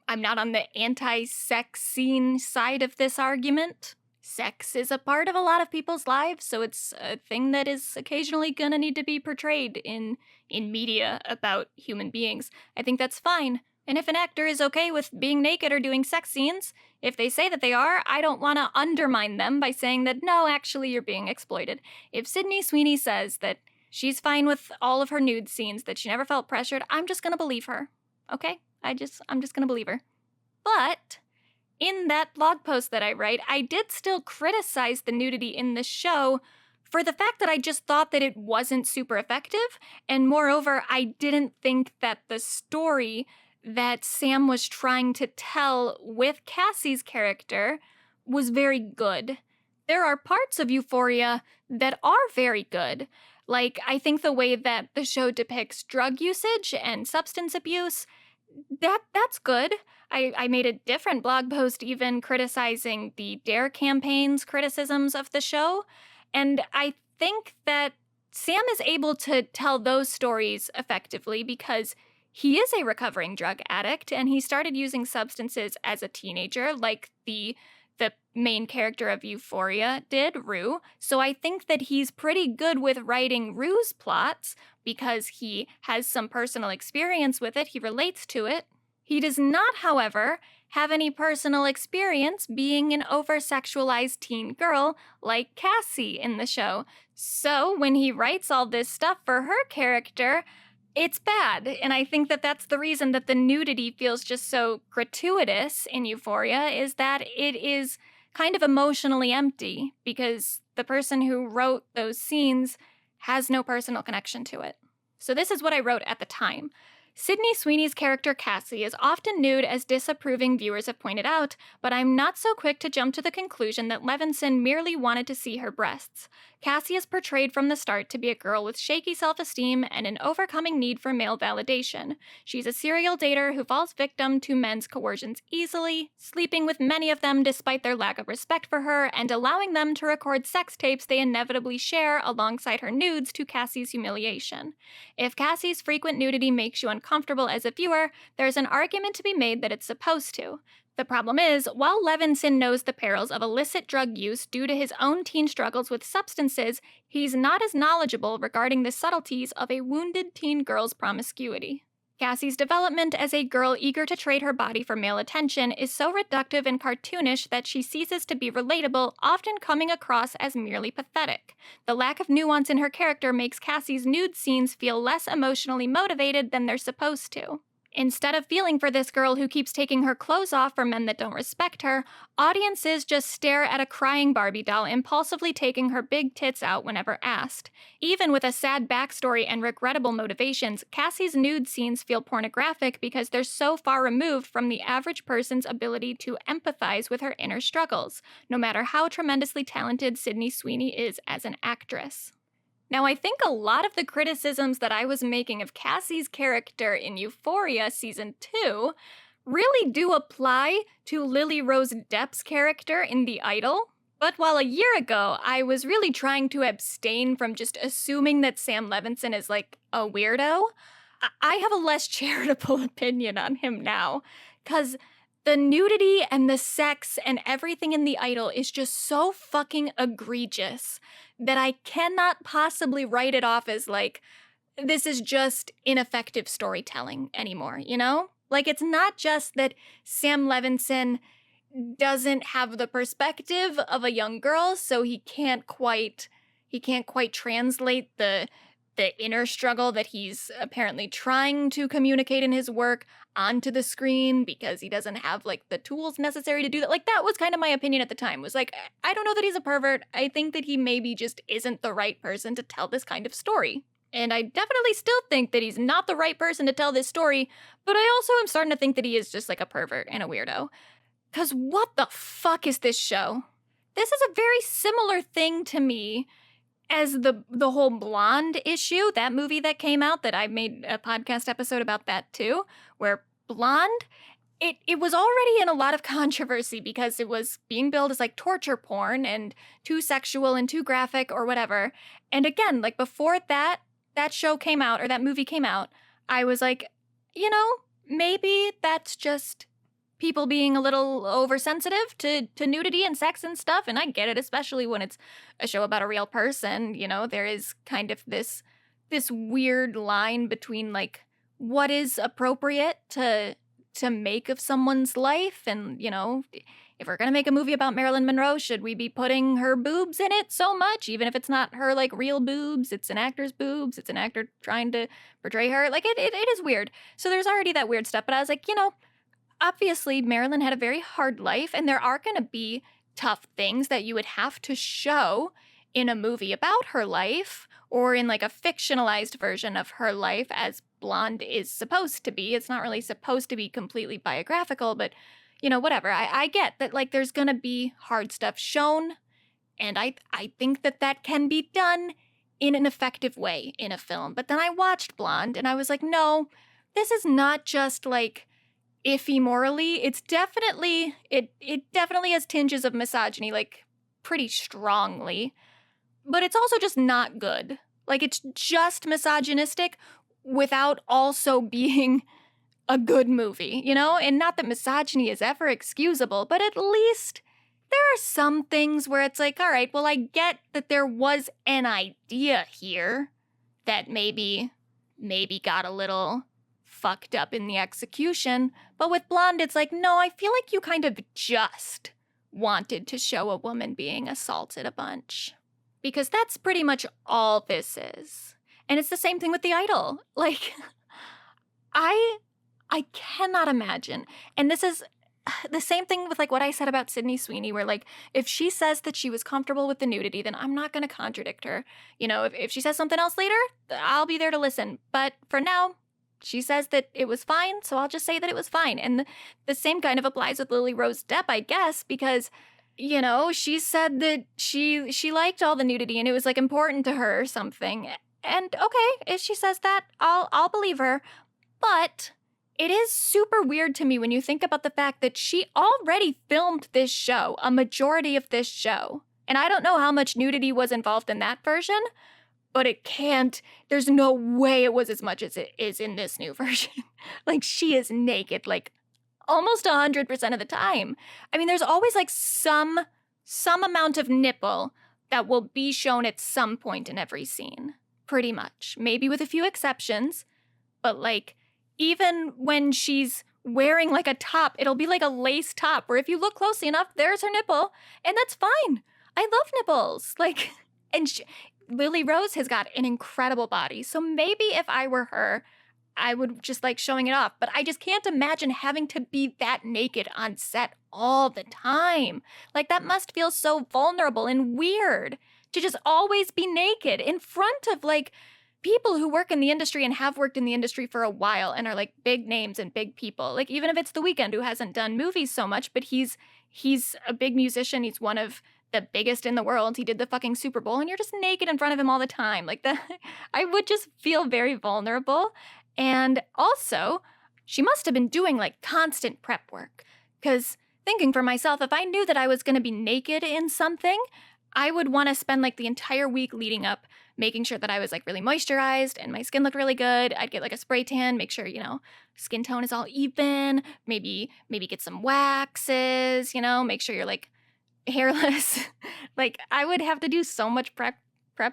I'm not on the anti-sex scene side of this argument. Sex is a part of a lot of people's lives, so it's a thing that is occasionally gonna need to be portrayed in media about human beings. I think that's fine. And if an actor is okay with being naked or doing sex scenes, if they say that they are, I don't want to undermine them by saying that, no, actually you're being exploited. If Sydney Sweeney says that she's fine with all of her nude scenes, that she never felt pressured, I'm just gonna believe her. Okay? I'm just gonna believe her. But in that blog post that I write, I did still criticize the nudity in the show for the fact that I just thought that it wasn't super effective. And moreover, I didn't think that the story that Sam was trying to tell with Cassie's character was very good. There are parts of Euphoria that are very good. Like, I think the way that the show depicts drug usage and substance abuse, that's good. I made a different blog post even criticizing the DARE campaign's criticisms of the show. And I think that Sam is able to tell those stories effectively because he is a recovering drug addict and he started using substances as a teenager, like the main character of Euphoria did, Rue. So I think that he's pretty good with writing Rue's plots because he has some personal experience with it. He relates to it. He does not, however, have any personal experience being an oversexualized teen girl like Cassie in the show. So when he writes all this stuff for her character, it's bad. And I think that that's the reason that the nudity feels just so gratuitous in Euphoria, is that it is kind of emotionally empty because the person who wrote those scenes has no personal connection to it. So this is what I wrote at the time. Sydney Sweeney's character Cassie is often nude, as disapproving viewers have pointed out, but I'm not so quick to jump to the conclusion that Levinson merely wanted to see her breasts. Cassie is portrayed from the start to be a girl with shaky self-esteem and an overcoming need for male validation. She's a serial dater who falls victim to men's coercions easily, sleeping with many of them despite their lack of respect for her, and allowing them to record sex tapes they inevitably share alongside her nudes to Cassie's humiliation. If Cassie's frequent nudity makes you uncomfortable as a viewer, there's an argument to be made that it's supposed to. The problem is, while Levinson knows the perils of illicit drug use due to his own teen struggles with substances, he's not as knowledgeable regarding the subtleties of a wounded teen girl's promiscuity. Cassie's development as a girl eager to trade her body for male attention is so reductive and cartoonish that she ceases to be relatable, often coming across as merely pathetic. The lack of nuance in her character makes Cassie's nude scenes feel less emotionally motivated than they're supposed to. Instead of feeling for this girl who keeps taking her clothes off for men that don't respect her, audiences just stare at a crying Barbie doll impulsively taking her big tits out whenever asked. Even with a sad backstory and regrettable motivations, Cassie's nude scenes feel pornographic because they're so far removed from the average person's ability to empathize with her inner struggles, no matter how tremendously talented Sydney Sweeney is as an actress. Now, I think a lot of the criticisms that I was making of Cassie's character in Euphoria Season 2 really do apply to Lily Rose Depp's character in The Idol. But while a year ago, I was really trying to abstain from just assuming that Sam Levinson is like a weirdo, I have a less charitable opinion on him now, because the nudity and the sex and everything in The Idol is just so fucking egregious that I cannot possibly write it off as like, this is just ineffective storytelling anymore, you know? Like, it's not just that Sam Levinson doesn't have the perspective of a young girl, so he can't quite translate the inner struggle that he's apparently trying to communicate in his work onto the screen because he doesn't have like the tools necessary to do that. Like, that was kind of my opinion at the time, was like, I don't know that he's a pervert. I think that he maybe just isn't the right person to tell this kind of story. And I definitely still think that he's not the right person to tell this story, but I also am starting to think that he is just like a pervert and a weirdo. Cause what the fuck is this show? This is a very similar thing to me as the whole Blonde issue, that movie that came out that I made a podcast episode about that too, where Blonde, it was already in a lot of controversy because it was being billed as like torture porn and too sexual and too graphic or whatever. And again, like before that show came out or that movie came out, I was like, you know, maybe that's just people being a little oversensitive to nudity and sex and stuff, and I get it, especially when it's a show about a real person. You know, there is kind of this weird line between like what is appropriate to make of someone's life, and you know, if we're gonna make a movie about Marilyn Monroe, should we be putting her boobs in it so much, even if it's not her like real boobs, it's an actor's boobs, it's an actor trying to portray her. Like it is weird. So there's already that weird stuff, but I was like, you know, obviously, Marilyn had a very hard life, and there are going to be tough things that you would have to show in a movie about her life, or in like a fictionalized version of her life as Blonde is supposed to be. It's not really supposed to be completely biographical, but, you know, whatever. I get that, like, there's going to be hard stuff shown, and I think that can be done in an effective way in a film. But then I watched Blonde, and I was like, no, this is not just, like, iffy morally. It's definitely, it definitely has tinges of misogyny, like, pretty strongly. But it's also just not good. Like, it's just misogynistic without also being a good movie, you know? And not that misogyny is ever excusable, but at least there are some things where it's like, all right, well, I get that there was an idea here that maybe got a little fucked up in the execution. But with Blonde, it's like, no, I feel like you kind of just wanted to show a woman being assaulted a bunch. Because that's pretty much all this is. And it's the same thing with The Idol. Like, I cannot imagine. And this is the same thing with like what I said about Sydney Sweeney, where like if she says that she was comfortable with the nudity, then I'm not going to contradict her. You know, if she says something else later, I'll be there to listen. But for now, she says that it was fine, so I'll just say that it was fine. And the same kind of applies with Lily Rose Depp, I guess, because, you know, she said that she liked all the nudity and it was like important to her or something. And okay, if she says that, I'll believe her. But it is super weird to me when you think about the fact that she already filmed this show, a majority of this show. And I don't know how much nudity was involved in that version, but there's no way it was as much as it is in this new version. Like, she is naked, like, almost 100% of the time. I mean, there's always, like, some amount of nipple that will be shown at some point in every scene. Pretty much. Maybe with a few exceptions, but, like, even when she's wearing, like, a top, it'll be, like, a lace top, where if you look closely enough, there's her nipple, and that's fine. I love nipples. Like, and Lily Rose has got an incredible body, so maybe if I were her, I would just like showing it off, but I just can't imagine having to be that naked on set all the time. Like, that must feel so vulnerable and weird to just always be naked in front of like people who work in the industry and have worked in the industry for a while and are like big names and big people. Like, even if it's The Weeknd, who hasn't done movies so much, but he's a big musician. He's one of the biggest in the world. He did the fucking Super Bowl, and you're just naked in front of him all the time. Like, that, I would just feel very vulnerable. And also, she must have been doing like constant prep work. Because thinking for myself, if I knew that I was going to be naked in something, I would want to spend like the entire week leading up making sure that I was like really moisturized and my skin looked really good. I'd get like a spray tan, make sure, you know, skin tone is all even, maybe get some waxes, you know, make sure you're like hairless. Like, I would have to do so much prep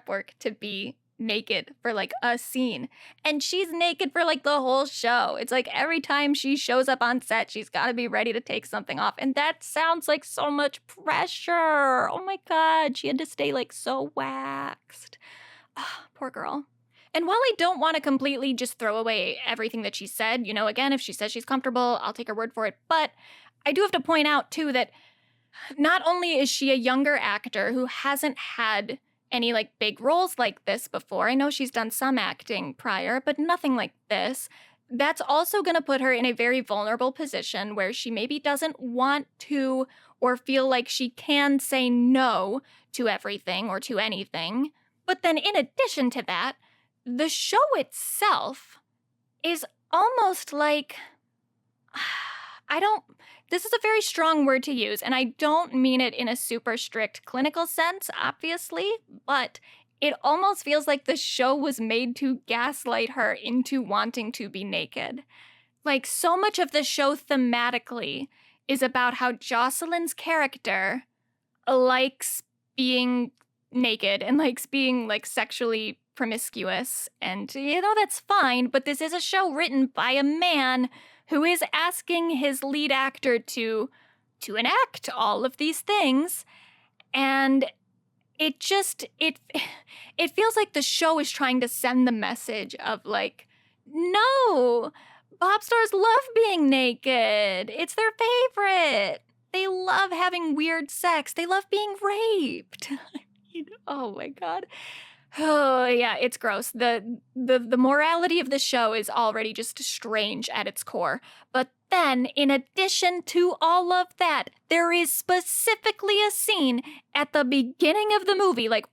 work to be naked for like a scene, and she's naked for like the whole show. It's like every time she shows up on set, she's got to be ready to take something off, and that sounds like so much pressure. Oh my god, she had to stay like so waxed. Oh, poor girl. And while I don't want to completely just throw away everything that she said, you know, again, if she says she's comfortable, I'll take her word for it, but I do have to point out too that not only is she a younger actor who hasn't had any like big roles like this before. I know she's done some acting prior, but nothing like this. That's also going to put her in a very vulnerable position where she maybe doesn't want to or feel like she can say no to everything or to anything. But then in addition to that, the show itself is almost like, this is a very strong word to use, and I don't mean it in a super strict clinical sense, obviously, but it almost feels like the show was made to gaslight her into wanting to be naked. Like, so much of the show thematically is about how Jocelyn's character likes being naked and likes being, like, sexually promiscuous, and, you know, that's fine, but this is a show written by a man who is asking his lead actor to enact all of these things. And it feels like the show is trying to send the message of like, no, pop stars love being naked. It's their favorite. They love having weird sex. They love being raped. Oh my God. Oh, yeah, it's gross. The morality of the show is already just strange at its core. But then, in addition to all of that, there is specifically a scene at the beginning of the movie, like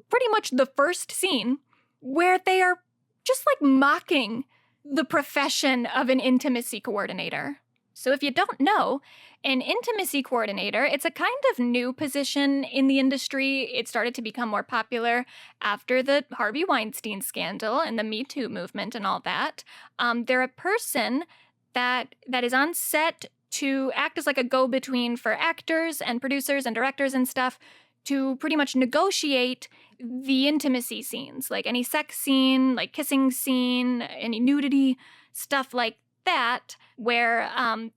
pretty much the first scene, where they are just like mocking the profession of an intimacy coordinator. So if you don't know, an intimacy coordinator, it's a kind of new position in the industry. It started to become more popular after the Harvey Weinstein scandal and the Me Too movement and all that. They're a person that is on set to act as like a go-between for actors and producers and directors and stuff to pretty much negotiate the intimacy scenes, like any sex scene, like kissing scene, any nudity, stuff like that, where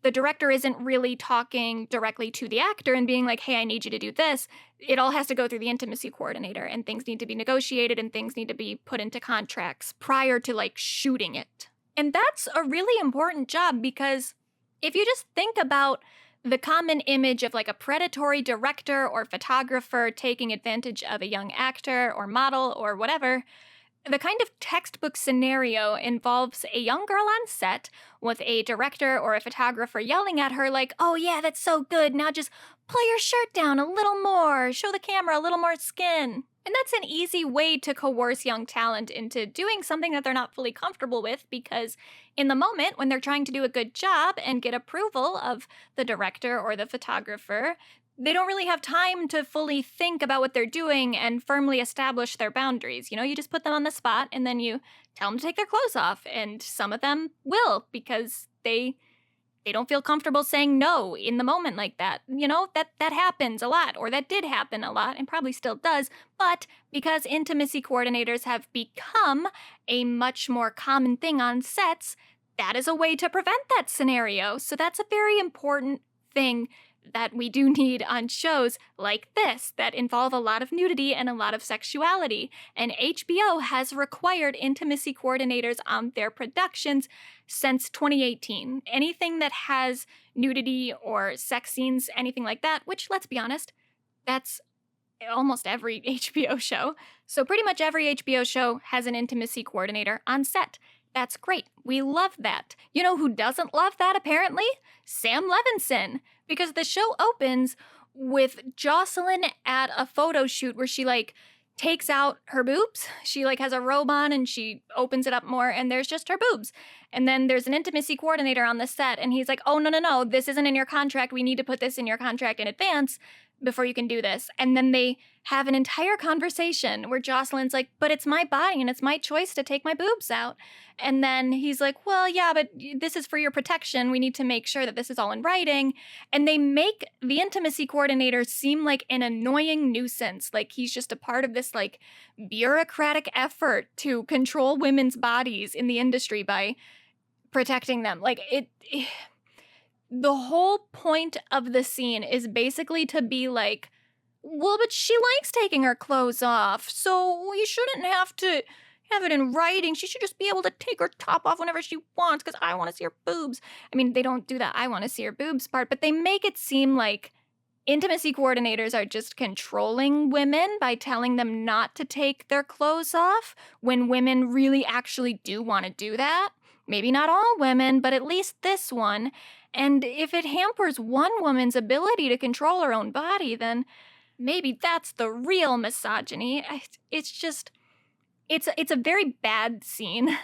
the director isn't really talking directly to the actor and being like, hey, I need you to do this. It all has to go through the intimacy coordinator, and things need to be negotiated and things need to be put into contracts prior to like shooting it. And that's a really important job, because if you just think about the common image of like a predatory director or photographer taking advantage of a young actor or model or whatever, the kind of textbook scenario involves a young girl on set with a director or a photographer yelling at her like, oh yeah, that's so good, now just pull your shirt down a little more, show the camera a little more skin. And that's an easy way to coerce young talent into doing something that they're not fully comfortable with, because in the moment when they're trying to do a good job and get approval of the director or the photographer, they don't really have time to fully think about what they're doing and firmly establish their boundaries. You know, you just put them on the spot and then you tell them to take their clothes off. And some of them will, because they don't feel comfortable saying no in the moment like that. You know, that happens a lot, or that did happen a lot and probably still does. But because intimacy coordinators have become a much more common thing on sets, that is a way to prevent that scenario. So that's a very important thing that we do need on shows like this that involve a lot of nudity and a lot of sexuality. And HBO has required intimacy coordinators on their productions since 2018. Anything that has nudity or sex scenes, anything like that, which, let's be honest, that's almost every HBO show. So pretty much every HBO show has an intimacy coordinator on set. That's great. We love that. You know who doesn't love that, apparently? Sam Levinson. Because the show opens with Jocelyn at a photo shoot where she, like, takes out her boobs. She, like, has a robe on and she opens it up more and there's just her boobs. And then there's an intimacy coordinator on the set and he's like, oh, no, this isn't in your contract. We need to put this in your contract in advance before you can do this. And then they have an entire conversation where Jocelyn's like, but it's my body and it's my choice to take my boobs out. And then he's like, well, yeah, but this is for your protection. We need to make sure that this is all in writing. And they make the intimacy coordinator seem like an annoying nuisance. Like he's just a part of this like bureaucratic effort to control women's bodies in the industry by protecting them. Like the whole point of the scene is basically to be like, well, but she likes taking her clothes off, so we shouldn't have to have it in writing. She should just be able to take her top off whenever she wants, because I want to see her boobs. I mean, they don't do that I want to see her boobs part, but they make it seem like intimacy coordinators are just controlling women by telling them not to take their clothes off, when women really actually do want to do that. Maybe not all women, but at least this one. And if it hampers one woman's ability to control her own body, then maybe that's the real misogyny. It's just, it's a very bad scene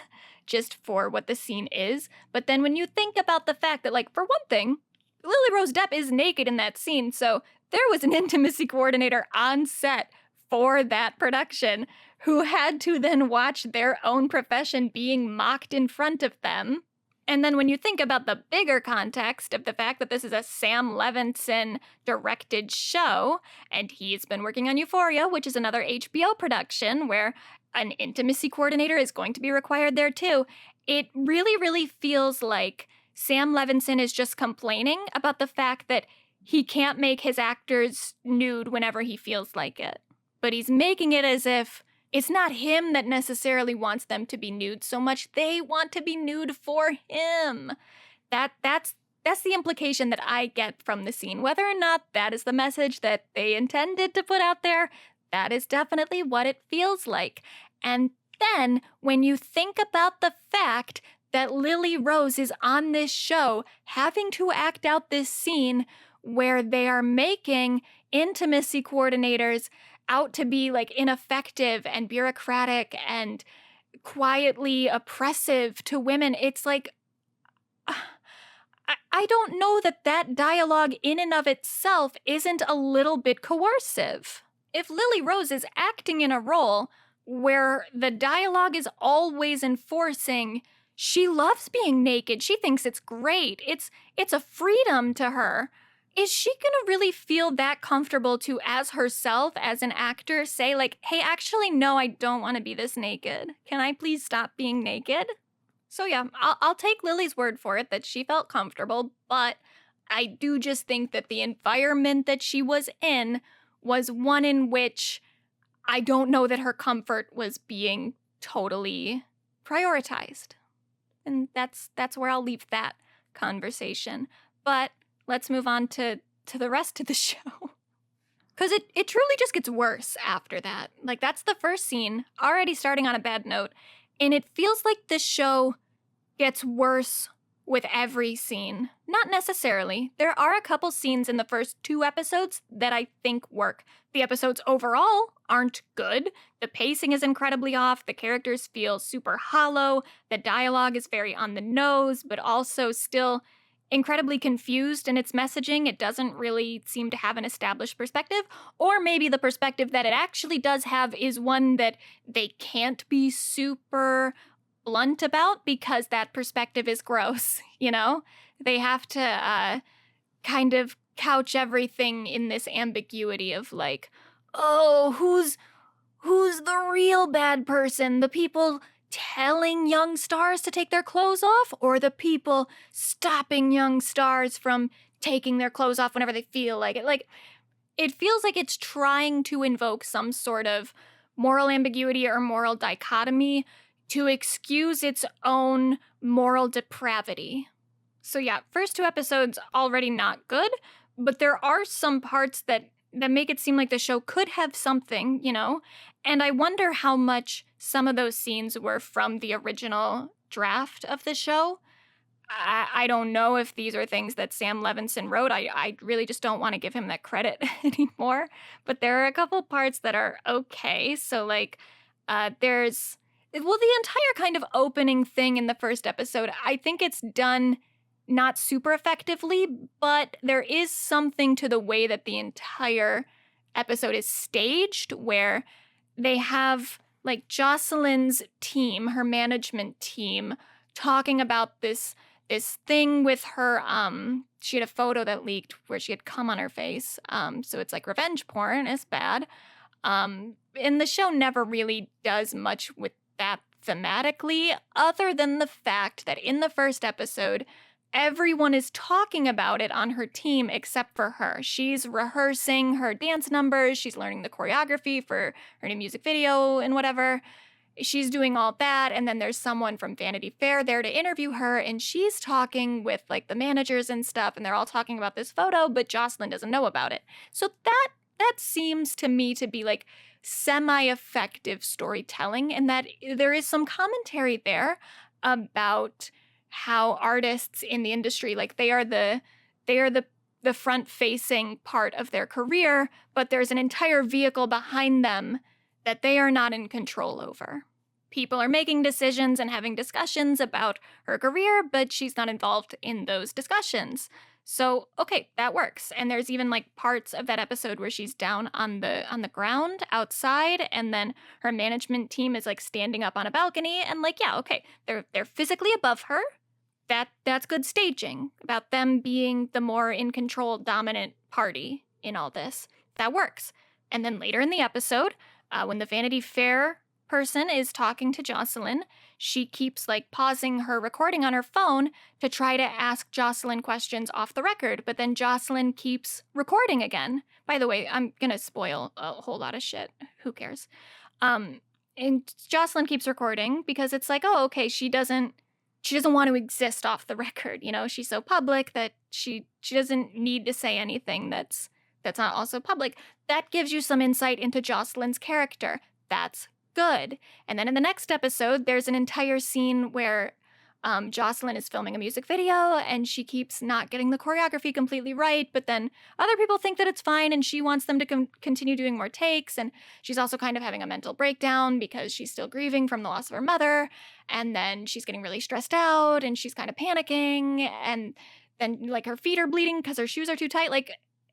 just for what the scene is. But then when you think about the fact that, like, for one thing, Lily Rose Depp is naked in that scene, so there was an intimacy coordinator on set for that production who had to then watch their own profession being mocked in front of them. And then when you think about the bigger context of the fact that this is a Sam Levinson directed show, and he's been working on Euphoria, which is another HBO production where an intimacy coordinator is going to be required there too, it really, really feels like Sam Levinson is just complaining about the fact that he can't make his actors nude whenever he feels like it. But he's making it as if it's not him that necessarily wants them to be nude so much. They want to be nude for him. That's the implication that I get from the scene. Whether or not that is the message that they intended to put out there, that is definitely what it feels like. And then when you think about the fact that Lily Rose is on this show having to act out this scene where they are making intimacy coordinators out to be like ineffective and bureaucratic and quietly oppressive to women, it's like, I don't know that dialogue in and of itself isn't a little bit coercive. If Lily Rose is acting in a role where the dialogue is always enforcing she loves being naked, she thinks it's great, it's a freedom to her, is she gonna really feel that comfortable to, as herself, as an actor, say, like, hey, actually, no, I don't want to be this naked. Can I please stop being naked? So, yeah, I'll take Lily's word for it that she felt comfortable, but I do just think that the environment that she was in was one in which I don't know that her comfort was being totally prioritized. And that's where I'll leave that conversation. But let's move on to the rest of the show. Because it truly just gets worse after that. Like, that's the first scene, already starting on a bad note. And it feels like the show gets worse with every scene. Not necessarily. There are a couple scenes in the first 2 episodes that I think work. The episodes overall aren't good. The pacing is incredibly off. The characters feel super hollow. The dialogue is very on the nose, but also still incredibly confused in its messaging. It doesn't really seem to have an established perspective, or maybe the perspective that it actually does have is one that they can't be super blunt about because that perspective is gross, you know? They have to kind of couch everything in this ambiguity of like, oh, who's the real bad person? The people telling young stars to take their clothes off, or the people stopping young stars from taking their clothes off whenever they feel like it? Like, it feels like it's trying to invoke some sort of moral ambiguity or moral dichotomy to excuse its own moral depravity. So yeah, first 2 episodes already not good, but there are some parts that make it seem like the show could have something, you know? And I wonder how much some of those scenes were from the original draft of the show. I don't know if these are things that Sam Levinson wrote. I really just don't want to give him that credit anymore. But there are a couple parts that are okay. So, like, there's... Well, the entire kind of opening thing in the first episode, I think it's done not super effectively, but there is something to the way that the entire episode is staged, where they have, like, Jocelyn's team, her management team, talking about this thing with her. She had a photo that leaked where she had cum on her face. So it's like revenge porn. It's bad. And the show never really does much with that thematically, other than the fact that in the first episode, everyone is talking about it on her team except for her. She's rehearsing her dance numbers, she's learning the choreography for her new music video and whatever. She's doing all that, and then there's someone from Vanity Fair there to interview her, and she's talking with, like, the managers and stuff, and they're all talking about this photo, but Jocelyn doesn't know about it. So that seems to me to be, like, semi-effective storytelling, and that there is some commentary there about how artists in the industry, like, they are the front-facing part of their career, but there's an entire vehicle behind them that they are not in control over. People are making decisions and having discussions about her career, but she's not involved in those discussions. So, okay, that works. And there's even, like, parts of that episode where she's down on the ground outside, and then her management team is, like, standing up on a balcony, and, like, yeah, okay, they're physically above her. That's good staging about them being the more in control, dominant party in all this. That works. And then later in the episode, when the Vanity Fair person is talking to Jocelyn, she keeps, like, pausing her recording on her phone to try to ask Jocelyn questions off the record, but then Jocelyn keeps recording again. By the way, I'm gonna spoil a whole lot of shit. Who cares? And Jocelyn keeps recording because it's like, oh, okay, she doesn't want to exist off the record, you know? She's so public that she doesn't need to say anything that's not also public. That gives you some insight into Jocelyn's character. That's good. And then in the next episode, there's an entire scene where Jocelyn is filming a music video, and she keeps not getting the choreography completely right, but then other people think that it's fine, and she wants them to continue doing more takes, and she's also kind of having a mental breakdown because she's still grieving from the loss of her mother, and then she's getting really stressed out, and she's kind of panicking, and then, like, her feet are bleeding because her shoes are too tight. Like,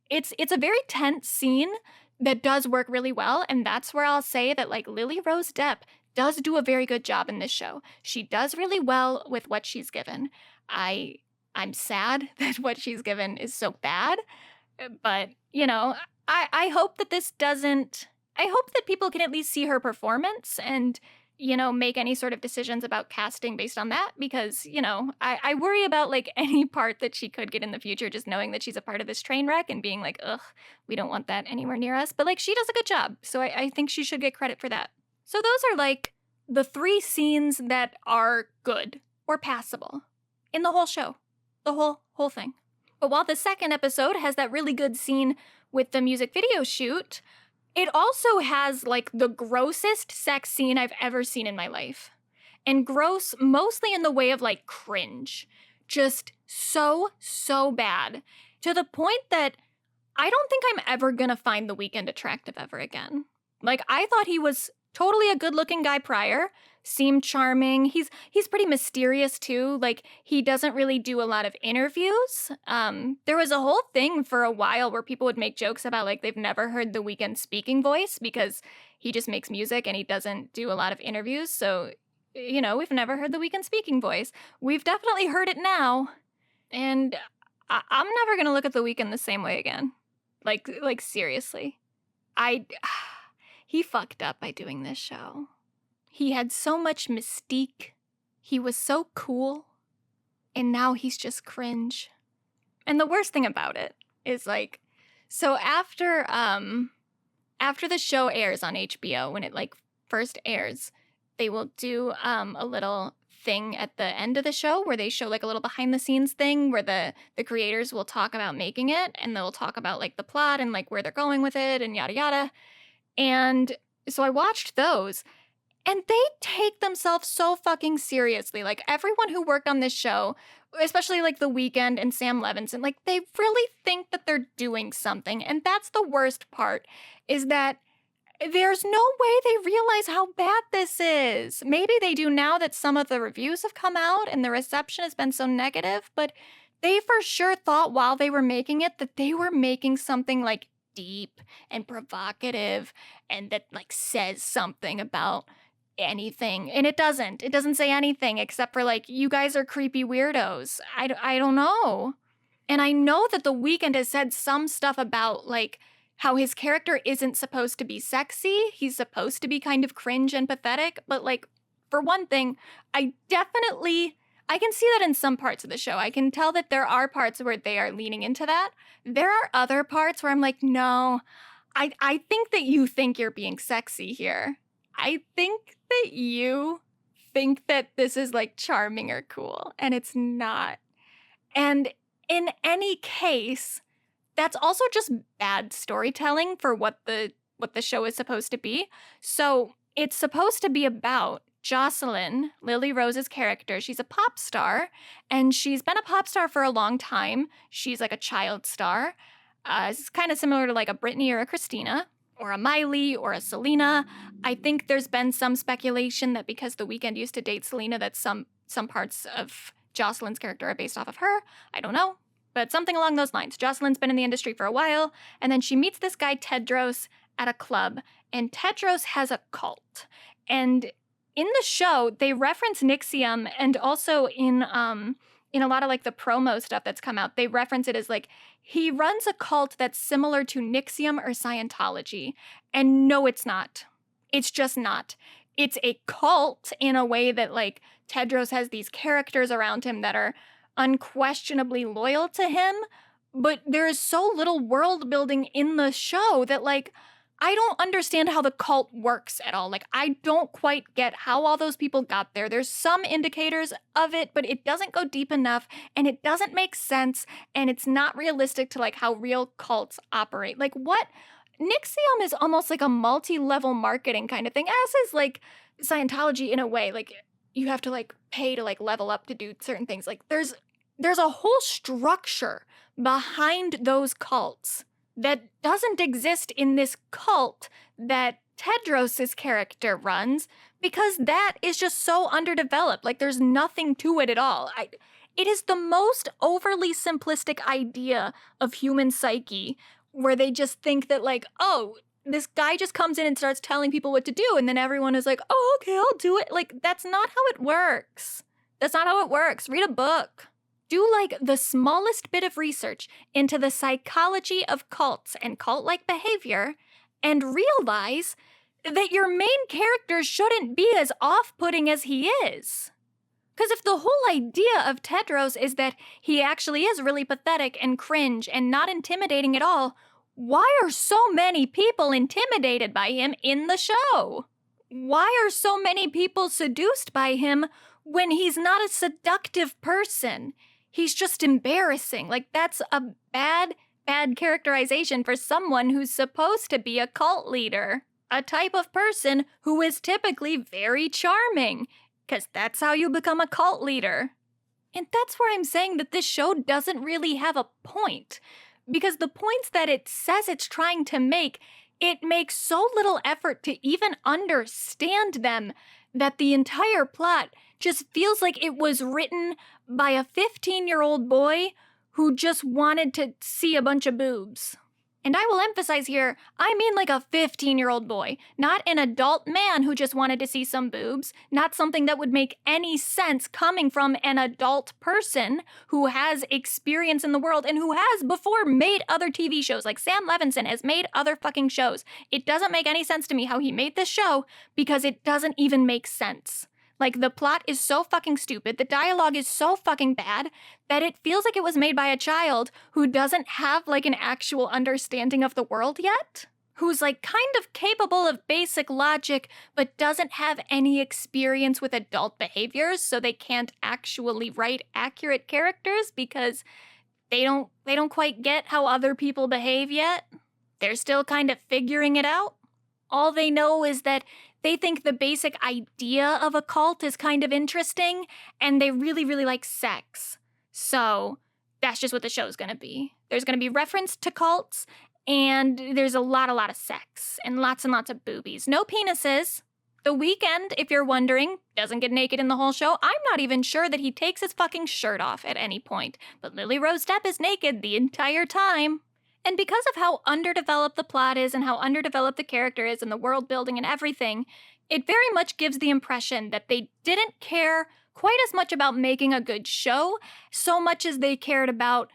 it's a very tense scene that does work really well, and that's where I'll say that, like, Lily Rose Depp does do a very good job in this show. She does really well with what she's given. I'm sad that what she's given is so bad, But, I hope that this doesn't. I hope that people can at least see her performance and, make any sort of decisions about casting based on that because, I worry about like any part that she could get in the future, just knowing that she's a part of this train wreck and being like, ugh, we don't want that anywhere near us. But like, she does a good job. So I think she should get credit for that. So those are like the 3 scenes that are good or passable in the whole show, the whole thing. But while the second episode has that really good scene with the music video shoot, it also has like the grossest sex scene I've ever seen in my life. And gross mostly in the way of like cringe. Just so bad. To the point that I don't think I'm ever gonna find The Weeknd attractive ever again. Like, I thought he was totally a good-looking guy prior, seemed charming. He's pretty mysterious too. Like, he doesn't really do a lot of interviews. There was a whole thing for a while where people would make jokes about like they've never heard The Weeknd's speaking voice because he just makes music and he doesn't do a lot of interviews. So, we've never heard The Weeknd speaking voice. We've definitely heard it now. And I'm never gonna look at The Weeknd the same way again. Like seriously. He fucked up by doing this show. He had so much mystique. He was so cool. And now he's just cringe. And the worst thing about it is like, so after the show airs on HBO, when it like first airs, they will do a little thing at the end of the show where they show like a little behind the scenes thing where the creators will talk about making it and they'll talk about like the plot and like where they're going with it and yada yada. And so I watched those and they take themselves so fucking seriously. Like everyone who worked on this show, especially like The Weeknd and Sam Levinson, like they really think that they're doing something. And that's the worst part is that there's no way they realize how bad this is. Maybe they do now that some of the reviews have come out and the reception has been so negative, but they for sure thought while they were making it that they were making something like deep and provocative and that like says something about anything. And it doesn't. It doesn't say anything except for like, you guys are creepy weirdos. I don't know. And I know that The Weeknd has said some stuff about like how his character isn't supposed to be sexy. He's supposed to be kind of cringe and pathetic. But like, for one thing, I can see that in some parts of the show. I can tell that there are parts where they are leaning into that. There are other parts where I'm like, no, I think that you think you're being sexy here. I think that you think that this is like charming or cool, and it's not. And in any case, that's also just bad storytelling for what the show is supposed to be. So it's supposed to be about Jocelyn, Lily Rose's character. She's a pop star, and she's been a pop star for a long time. She's like a child star. It's kind of similar to like a Britney or a Christina or a Miley or a Selena. I think there's been some speculation that because The Weeknd used to date Selena, that some parts of Jocelyn's character are based off of her. I don't know, but something along those lines. Jocelyn's been in the industry for a while, and then she meets this guy Tedros at a club, and Tedros has a cult. And in the show, they reference Nixium, and also in a lot of like the promo stuff that's come out, they reference it as like he runs a cult that's similar to Nixium or Scientology. And no, it's not. It's just not. It's a cult in a way that like Tedros has these characters around him that are unquestionably loyal to him, but there is so little world building in the show that like I don't understand how the cult works at all. Like, I don't quite get how all those people got there. There's some indicators of it, but it doesn't go deep enough, and it doesn't make sense, and it's not realistic to, like, how real cults operate. Like, what? Nixium is almost like a multi-level marketing kind of thing, as is, like, Scientology in a way. Like, you have to, like, pay to, like, level up to do certain things. Like, there's a whole structure behind those cults that doesn't exist in this cult that Tedros' character runs, because that is just so underdeveloped. Like, there's nothing to it at all. It is the most overly simplistic idea of human psyche, where they just think that, like, oh, this guy just comes in and starts telling people what to do, and then everyone is like, oh, okay, I'll do it. Like, that's not how it works. That's not how it works. Read a book. do like the smallest bit of research into the psychology of cults and cult-like behavior and realize that your main character shouldn't be as off-putting as he is. Because if the whole idea of Tedros is that he actually is really pathetic and cringe and not intimidating at all, why are so many people intimidated by him in the show? Why are so many people seduced by him when he's not a seductive person? He's just embarrassing. Like, that's a bad characterization for someone who's supposed to be a cult leader. A type of person who is typically very charming. Because that's how you become a cult leader. And that's where I'm saying that this show doesn't really have a point. Because the points that it says it's trying to make, it makes so little effort to even understand them that the entire plot just feels like it was written by a 15-year-old boy who just wanted to see a bunch of boobs. And I will emphasize here, I mean like a 15-year-old boy, not an adult man who just wanted to see some boobs, not something that would make any sense coming from an adult person who has experience in the world and who has before made other TV shows. Like Sam Levinson has made other fucking shows. It doesn't make any sense to me how he made this show because it doesn't even make sense. Like, the plot is so fucking stupid, the dialogue is so fucking bad, that it feels like it was made by a child who doesn't have, like, an actual understanding of the world yet. Who's, like, kind of capable of basic logic, but doesn't have any experience with adult behaviors, so they can't actually write accurate characters because they don't quite get how other people behave yet. They're still kind of figuring it out. All they know is that they think the basic idea of a cult is kind of interesting, and they really, really like sex. So that's just what the show's gonna be. There's gonna be reference to cults, and there's a lot of sex, and lots of boobies. No penises. The Weeknd, if you're wondering, doesn't get naked in the whole show. I'm not even sure that he takes his fucking shirt off at any point, but Lily Rose Depp is naked the entire time. And because of how underdeveloped the plot is and how underdeveloped the character is and the world building and everything, it very much gives the impression that they didn't care quite as much about making a good show, so much as they cared about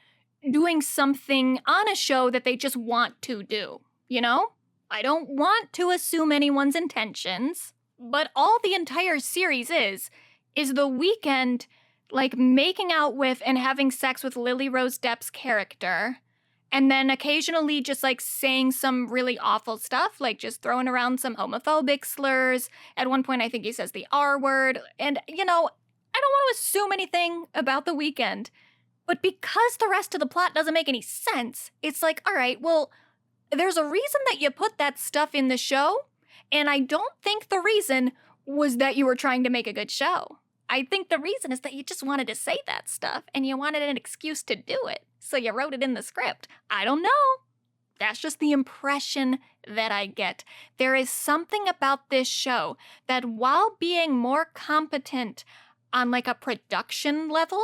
doing something on a show that they just want to do, you know? I don't want to assume anyone's intentions, but all the entire series is The Weeknd, like, making out with and having sex with Lily Rose Depp's character, and then occasionally just, like, saying some really awful stuff, like just throwing around some homophobic slurs. At one point, I think he says the R word. And, you know, I don't want to assume anything about The Weeknd, but because the rest of the plot doesn't make any sense, it's like, all right, well, there's a reason that you put that stuff in the show, and I don't think the reason was that you were trying to make a good show. I think the reason is that you just wanted to say that stuff, and you wanted an excuse to do it, so you wrote it in the script. I don't know. That's just the impression that I get. There is something about this show that, while being more competent on, like, a production level,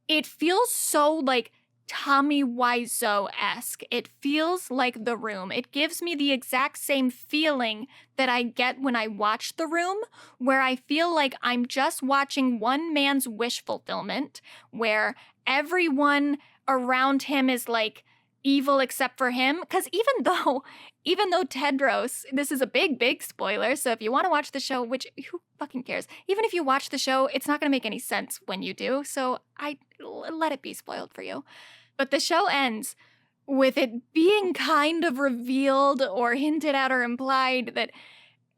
it feels so, like, Tommy Wiseau-esque. It feels like The Room. It gives me the exact same feeling that I get when I watch The Room, where I feel like I'm just watching one man's wish fulfillment, where everyone around him is, like, evil except for him. Because even though Tedros, this is a big spoiler, so if you want to watch the show, which who fucking cares? Even if you watch the show, it's not going to make any sense when you do, so I let it be spoiled for you. But the show ends with it being kind of revealed or hinted at or implied that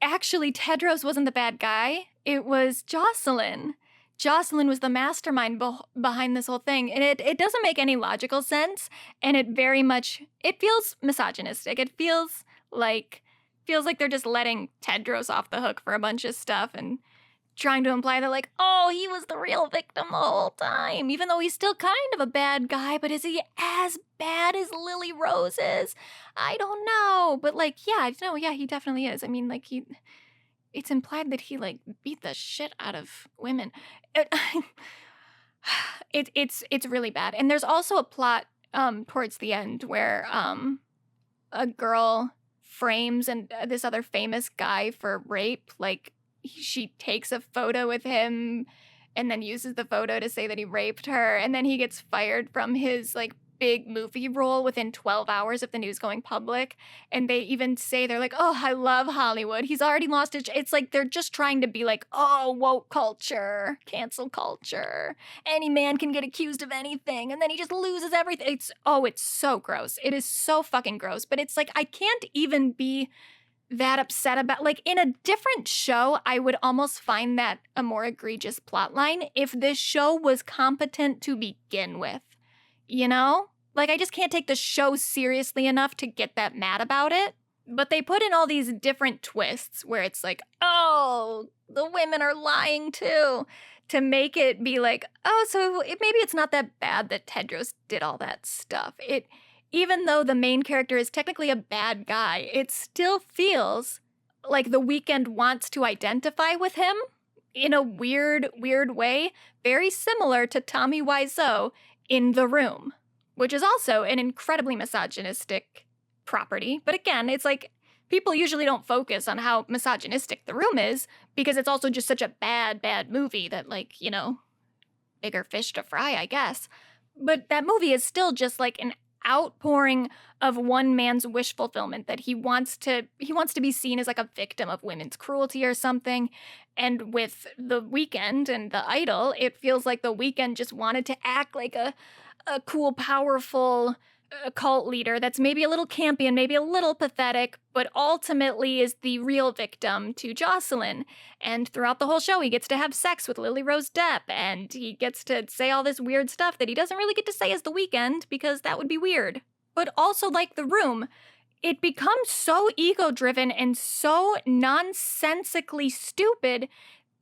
actually Tedros wasn't the bad guy. It was Jocelyn. Jocelyn was the mastermind behind this whole thing. And it doesn't make any logical sense. And it feels misogynistic. It feels like they're just letting Tedros off the hook for a bunch of stuff and trying to imply that, like, oh, he was the real victim the whole time, even though he's still kind of a bad guy. But is he as bad as Lily Rose is? I don't know. But, like, yeah, he definitely is. I mean, like, it's implied that he, like, beat the shit out of women. It's really bad. And there's also a plot towards the end where a girl frames this other famous guy for rape. Like, she takes a photo with him and then uses the photo to say that he raped her. And then he gets fired from his like big movie role within 12 hours of the news going public. And they even say, they're like, oh, I love Hollywood. He's already lost his, it's like they're just trying to be like, oh, woke culture, cancel culture. Any man can get accused of anything. And then he just loses everything. It's so gross. It is so fucking gross. But it's like, I can't even be that upset about, like, in a different show, I would almost find that a more egregious plotline if this show was competent to begin with, you know? Like, I just can't take the show seriously enough to get that mad about it. But they put in all these different twists where it's like, oh, the women are lying too, to make it be like, oh, so maybe it's not that bad that Tedros did all that stuff. Even though the main character is technically a bad guy, it still feels like The Weeknd wants to identify with him in a weird way, very similar to Tommy Wiseau in The Room, which is also an incredibly misogynistic property. But again, it's like people usually don't focus on how misogynistic The Room is because it's also just such a bad movie that, like, you know, bigger fish to fry, I guess. But that movie is still just like an outpouring of one man's wish fulfillment that he wants to be seen as like a victim of women's cruelty or something. And with The Weeknd and The Idol, it feels like The Weeknd just wanted to act like a cool, powerful cult leader that's maybe a little campy and maybe a little pathetic, but ultimately is the real victim to Jocelyn. And throughout the whole show, he gets to have sex with Lily Rose Depp, and he gets to say all this weird stuff that he doesn't really get to say as The Weeknd, because that would be weird. But also, like The Room, it becomes so ego-driven and so nonsensically stupid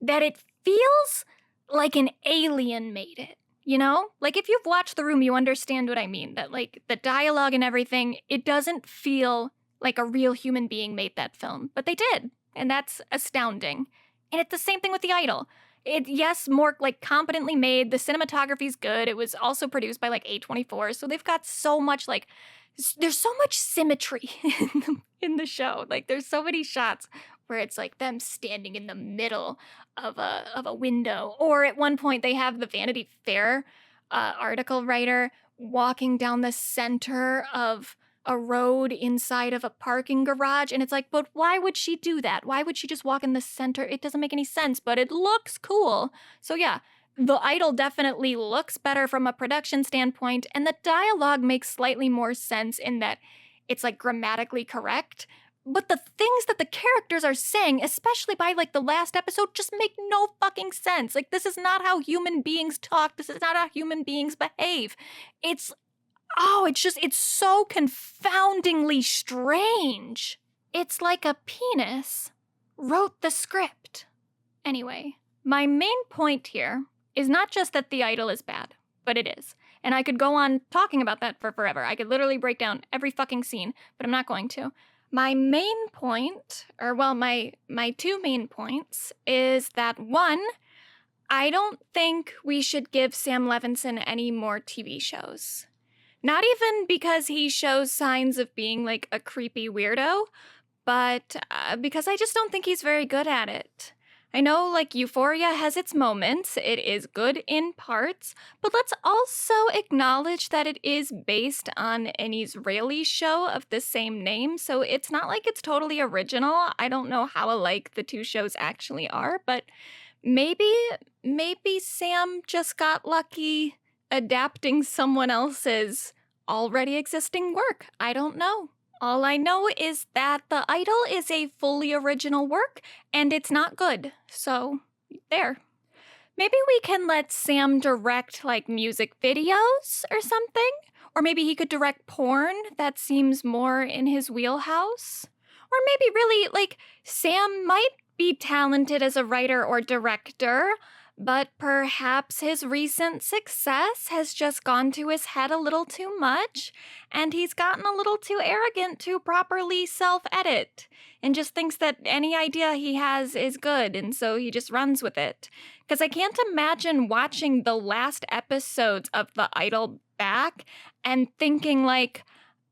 that it feels like an alien made it. You know? Like, if you've watched The Room, you understand what I mean. That, like, the dialogue and everything, it doesn't feel like a real human being made that film. But they did. And that's astounding. And it's the same thing with The Idol. Yes, more, like, competently made. The cinematography's good. It was also produced by, like, A24. So they've got so much, like, there's so much symmetry in the show. Like, there's so many shots where it's like them standing in the middle of a window. Or at one point they have the Vanity Fair article writer walking down the center of a road inside of a parking garage. And it's like, but why would she do that? Why would she just walk in the center? It doesn't make any sense, but it looks cool. So yeah, The Idol definitely looks better from a production standpoint, and the dialogue makes slightly more sense in that it's like grammatically correct. But the things that the characters are saying, especially by like the last episode, just make no fucking sense. Like, this is not how human beings talk. This is not how human beings behave. It's so confoundingly strange. It's like a penis wrote the script. Anyway, my main point here is not just that The Idol is bad, but it is. And I could go on talking about that for forever. I could literally break down every fucking scene, but I'm not going to. My main point, or well, my two main points, is that one, I don't think we should give Sam Levinson any more TV shows. Not even because he shows signs of being like a creepy weirdo, but because I just don't think he's very good at it. I know, like, Euphoria has its moments, it is good in parts, but let's also acknowledge that it is based on an Israeli show of the same name, so it's not like it's totally original. I don't know how alike the two shows actually are, but maybe Sam just got lucky adapting someone else's already existing work. I don't know. All I know is that The Idol is a fully original work, and it's not good. So, there. Maybe we can let Sam direct, like, music videos or something? Or maybe he could direct porn. That seems more in his wheelhouse. Or maybe really, like, Sam might be talented as a writer or director, but perhaps his recent success has just gone to his head a little too much, and he's gotten a little too arrogant to properly self-edit, and just thinks that any idea he has is good, and so he just runs with it. Because I can't imagine watching the last episodes of The Idol back and thinking like,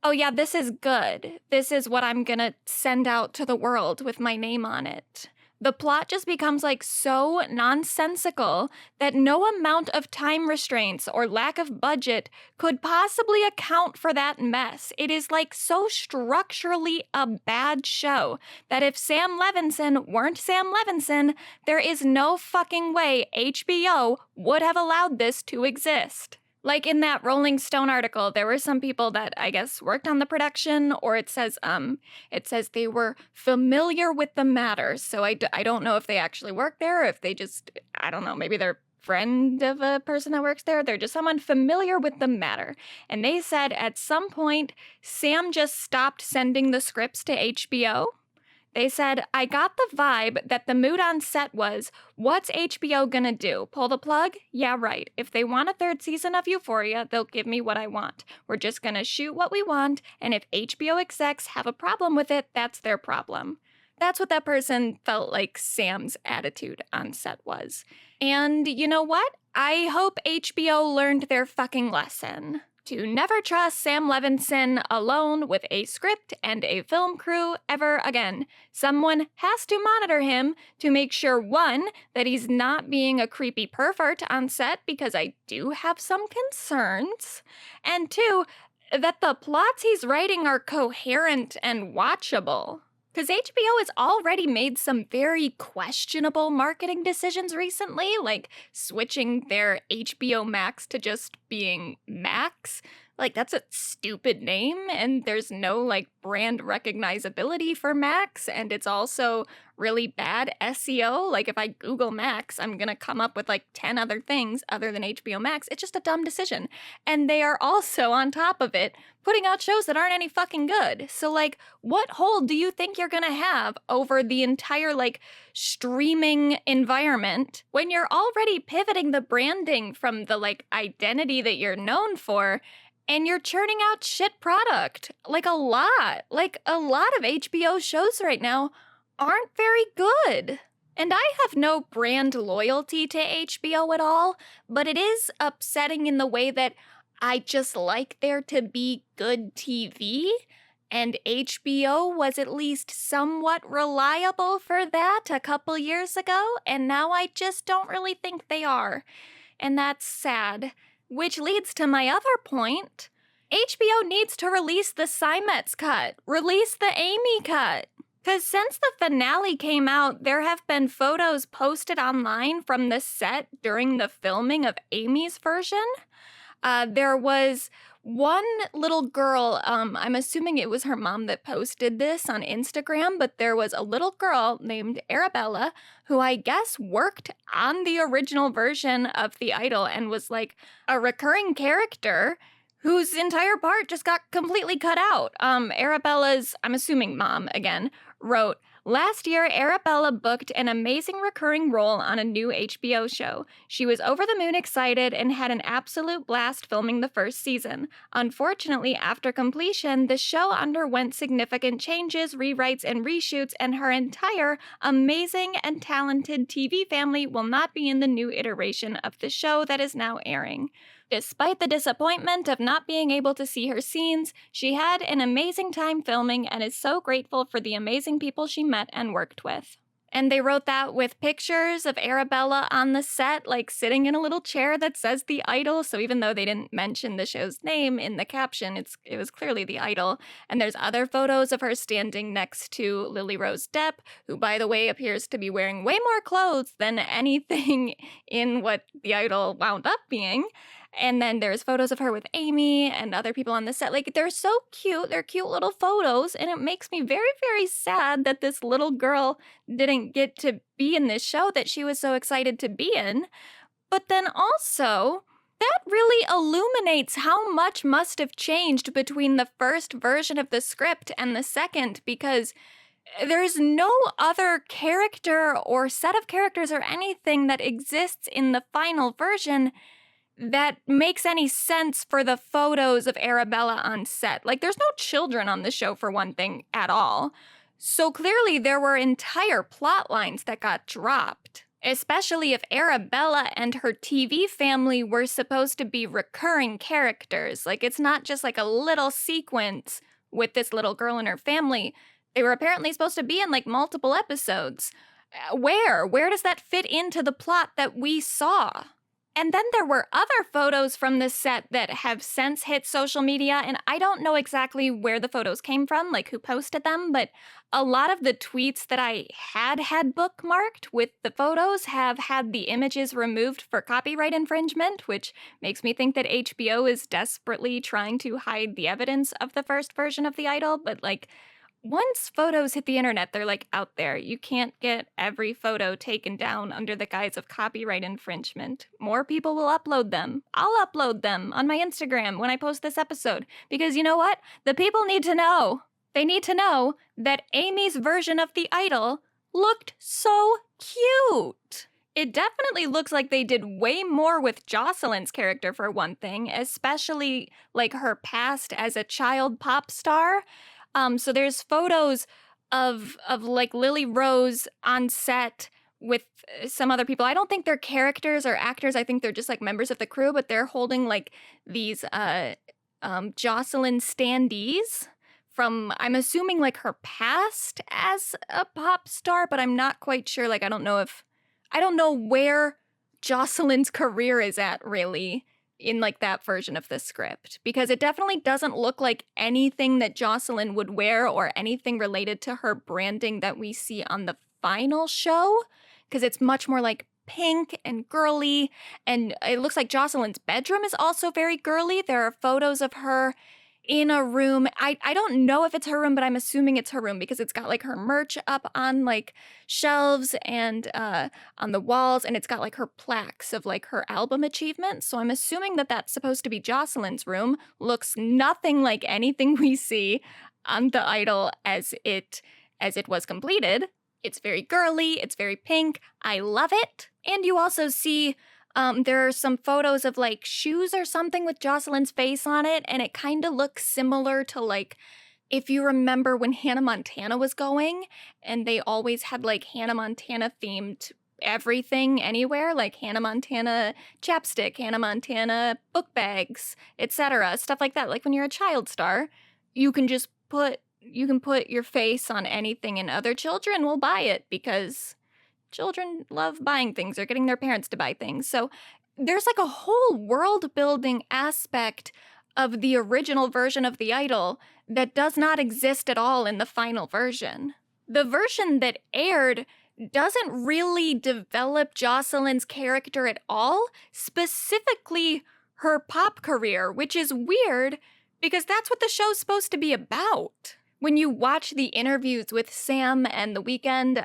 oh yeah, this is good. This is what I'm gonna send out to the world with my name on it. The plot just becomes like so nonsensical that no amount of time restraints or lack of budget could possibly account for that mess. It is like so structurally a bad show that if Sam Levinson weren't Sam Levinson, there is no fucking way HBO would have allowed this to exist. Like in that Rolling Stone article, there were some people that I guess worked on the production, or it says they were familiar with the matter. So I don't know if they actually work there, or if they just, I don't know, maybe they're friend of a person that works there. They're just someone familiar with the matter. And they said at some point, Sam just stopped sending the scripts to HBO. They said, I got the vibe that the mood on set was, what's HBO gonna do? Pull the plug? Yeah, right. If they want a third season of Euphoria, they'll give me what I want. We're just gonna shoot what we want, and if HBO execs have a problem with it, that's their problem. That's what that person felt like Sam's attitude on set was. And you know what? I hope HBO learned their fucking lesson. To never trust Sam Levinson alone with a script and a film crew ever again. Someone has to monitor him to make sure, one, that he's not being a creepy pervert on set, because I do have some concerns, and two, that the plots he's writing are coherent and watchable. Because HBO has already made some very questionable marketing decisions recently, like switching their HBO Max to just being Max. Like, that's a stupid name, and there's no, like, brand recognizability for Max, and it's also really bad SEO. Like, if I Google Max, I'm gonna come up with, like, 10 other things other than HBO Max. It's just a dumb decision. And they are also, on top of it, putting out shows that aren't any fucking good. So, like, what hold do you think you're gonna have over the entire, like, streaming environment when you're already pivoting the branding from the, like, identity that you're known for, and you're churning out shit product? Like, a lot. Like, a lot of HBO shows right now aren't very good. And I have no brand loyalty to HBO at all, but it is upsetting in the way that I just like there to be good TV, and HBO was at least somewhat reliable for that a couple years ago, and now I just don't really think they are. And that's sad. Which leads to my other point. HBO needs to release the Seimetz cut. Release the Amy cut. Because since the finale came out, there have been photos posted online from the set during the filming of Amy's version. There was one little girl, I'm assuming it was her mom that posted this on Instagram, but there was a little girl named Arabella who I guess worked on the original version of The Idol and was like a recurring character whose entire part just got completely cut out. Arabella's, I'm assuming mom again, wrote, last year, Arabella booked an amazing recurring role on a new HBO show. She was over the moon excited and had an absolute blast filming the first season. Unfortunately, after completion, the show underwent significant changes, rewrites, and reshoots, and her entire amazing and talented TV family will not be in the new iteration of the show that is now airing. Despite the disappointment of not being able to see her scenes, she had an amazing time filming and is so grateful for the amazing people she met and worked with. And they wrote that with pictures of Arabella on the set, like sitting in a little chair that says The Idol. So even though they didn't mention the show's name in the caption, it was clearly The Idol. And there's other photos of her standing next to Lily Rose Depp, who, by the way, appears to be wearing way more clothes than anything in what The Idol wound up being. And then there's photos of her with Amy and other people on the set. Like, they're so cute. They're cute little photos. And it makes me very, very sad that this little girl didn't get to be in this show that she was so excited to be in. But then also, that really illuminates how much must have changed between the first version of the script and the second, because there's no other character or set of characters or anything that exists in the final version that makes any sense for the photos of Arabella on set. Like, there's no children on the show, for one thing, at all. So clearly there were entire plot lines that got dropped, especially if Arabella and her TV family were supposed to be recurring characters. Like, it's not just like a little sequence with this little girl and her family. They were apparently supposed to be in like multiple episodes. Where? Where does that fit into the plot that we saw? And then there were other photos from the set that have since hit social media, and I don't know exactly where the photos came from, like who posted them, but a lot of the tweets that I had bookmarked with the photos have had the images removed for copyright infringement, which makes me think that HBO is desperately trying to hide the evidence of the first version of The Idol, but like, once photos hit the internet, they're like out there. You can't get every photo taken down under the guise of copyright infringement. More people will upload them. I'll upload them on my Instagram when I post this episode. Because you know what? The people need to know. They need to know that Amy's version of The Idol looked so cute. It definitely looks like they did way more with Jocelyn's character, for one thing, especially like her past as a child pop star. So there's photos of like Lily Rose on set with some other people. I don't think they're characters or actors. I think they're just like members of the crew, but they're holding like these Jocelyn standees from, I'm assuming, like her past as a pop star, but I'm not quite sure. Like, I don't know where Jocelyn's career is at, really, in like that version of the script, because it definitely doesn't look like anything that Jocelyn would wear or anything related to her branding that we see on the final show, because it's much more like pink and girly, and it looks like Jocelyn's bedroom is also very girly. There are photos of her in a room. I don't know if it's her room, but I'm assuming it's her room because it's got like her merch up on like shelves and on the walls, and it's got like her plaques of like her album achievements. So I'm assuming that that's supposed to be Jocelyn's room. Looks nothing like anything we see on The Idol as it was completed. It's very girly, it's very pink. I love it. And you also see there are some photos of like shoes or something with Jocelyn's face on it, and it kind of looks similar to like, if you remember when Hannah Montana was going, and they always had like Hannah Montana themed everything anywhere, like Hannah Montana chapstick, Hannah Montana book bags, etc. Stuff like that. Like when you're a child star, you can put your face on anything, and other children will buy it because children love buying things or getting their parents to buy things. So there's like a whole world building aspect of the original version of The Idol that does not exist at all in the final version. The version that aired doesn't really develop Jocelyn's character at all, specifically her pop career, which is weird because that's what the show's supposed to be about. When you watch the interviews with Sam and The Weeknd,